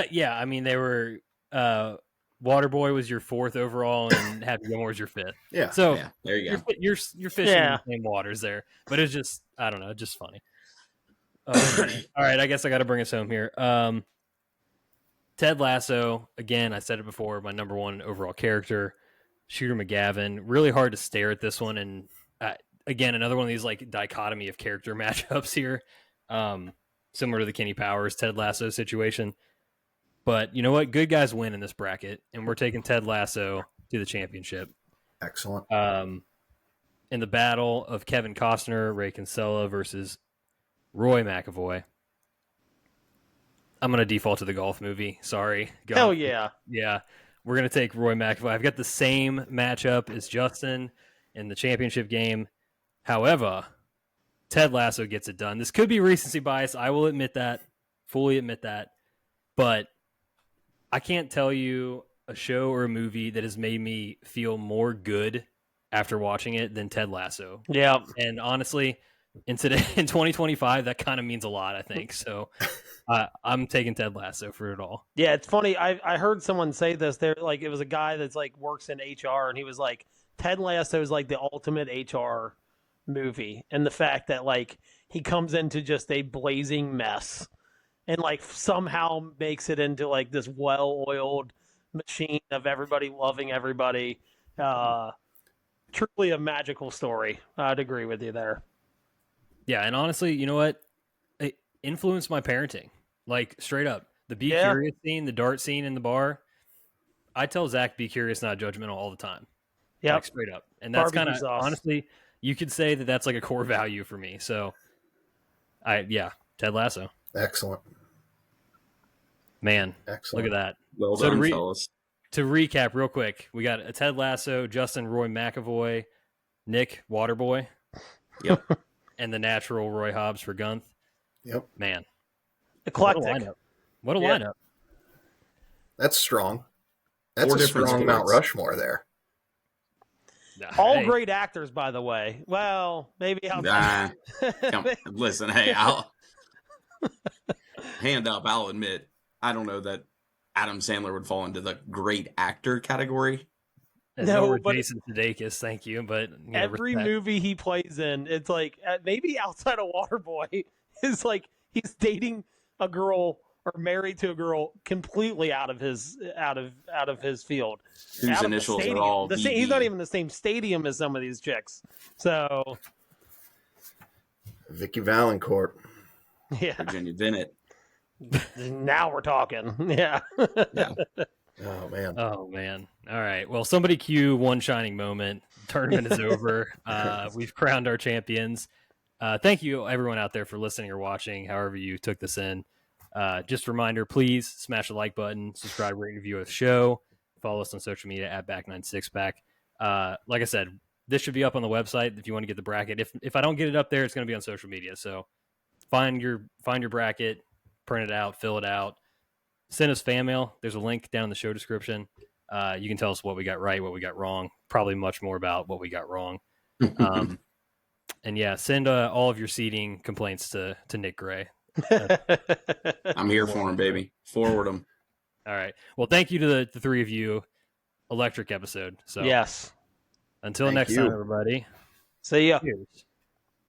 Yeah, I mean they were. Waterboy was your 4th overall, and Happy Gilmore was your 5th. Yeah. So Yeah, there you go. you're fishing in the same waters there, but it's just I don't know, just funny. All right, I guess I got to bring us home here. Ted Lasso, again, I said it before, my number 1 overall character. Shooter McGavin, really hard to stare at this one, and again, another one of these like dichotomy of character matchups here, similar to the Kenny Powers Ted Lasso situation. But you know what? Good guys win in this bracket, and we're taking Ted Lasso to the championship. Excellent. In the battle of Kevin Costner, Ray Kinsella versus Roy McAvoy. I'm going to default to the golf movie. Sorry. Hell yeah. Yeah. We're going to take Roy McAvoy. I've got the same matchup as Justin in the championship game. However, Ted Lasso gets it done. This could be recency bias. I will admit that. Fully admit that. But I can't tell you a show or a movie that has made me feel more good after watching it than Ted Lasso. Yeah. And honestly, in 2025, that kind of means a lot, I think. So I'm taking Ted Lasso for it all. Yeah, it's funny. I heard someone say this. There, like, it was a guy that's like works in HR, and he was like, Ted Lasso is like the ultimate HR movie, and the fact that like he comes into just a blazing mess, and like somehow makes it into like this well-oiled machine of everybody loving everybody. Truly a magical story. I'd agree with you there. Yeah, and honestly, you know what? It influenced my parenting. Like, straight up. The be curious scene, the dart scene in the bar. I tell Zach, be curious, not judgmental all the time. Yeah, like, straight up. And that's kind of, sauce. honestly, you could say that that's like a core value for me. So, Ted Lasso. Excellent. Man, Excellent. look at that. Well So done, fellas. To recap real quick, we got a Ted Lasso, Justin Roy McAvoy, Nick Waterboy. Yep. And the natural Roy Hobbs for Guenth. Yep. Man. Eclectic. What a lineup. That's strong. That's 4 a different strong Mount sports. Rushmore there. All great actors, by the way. Well, maybe outside. Listen, hey, I'll hand up. I'll admit, I don't know that Adam Sandler would fall into the great actor category. No, but Jason Sudeikis, thank you. But every movie he plays in, it's like maybe outside of Waterboy, is like he's dating a girl or married to a girl completely out of his field. Whose initials are all he's not even in the same stadium as some of these chicks. So Vicky Valancourt. Yeah. Virginia Bennett. Now we're talking. Yeah. Yeah. Oh man. Oh man. All right. Well, somebody cue one shining moment. Tournament is over. We've crowned our champions. Thank you everyone out there for listening or watching, however you took this in. Just a reminder, please smash the like button, subscribe, rate, and review of the show. Follow us on social media at Back96Pack. Like I said, this should be up on the website if you want to get the bracket. If I don't get it up there, it's going to be on social media. So find your bracket, print it out, fill it out, send us fan mail. There's a link down in the show description. You can tell us what we got right, what we got wrong. Probably much more about what we got wrong. And yeah, send all of your seating complaints to Nick Gray. I'm here for him, baby. Forward him. All right. Well, thank you to the three of you. Electric episode. So Yes. until Thank next you. time, everybody. See ya. Cheers.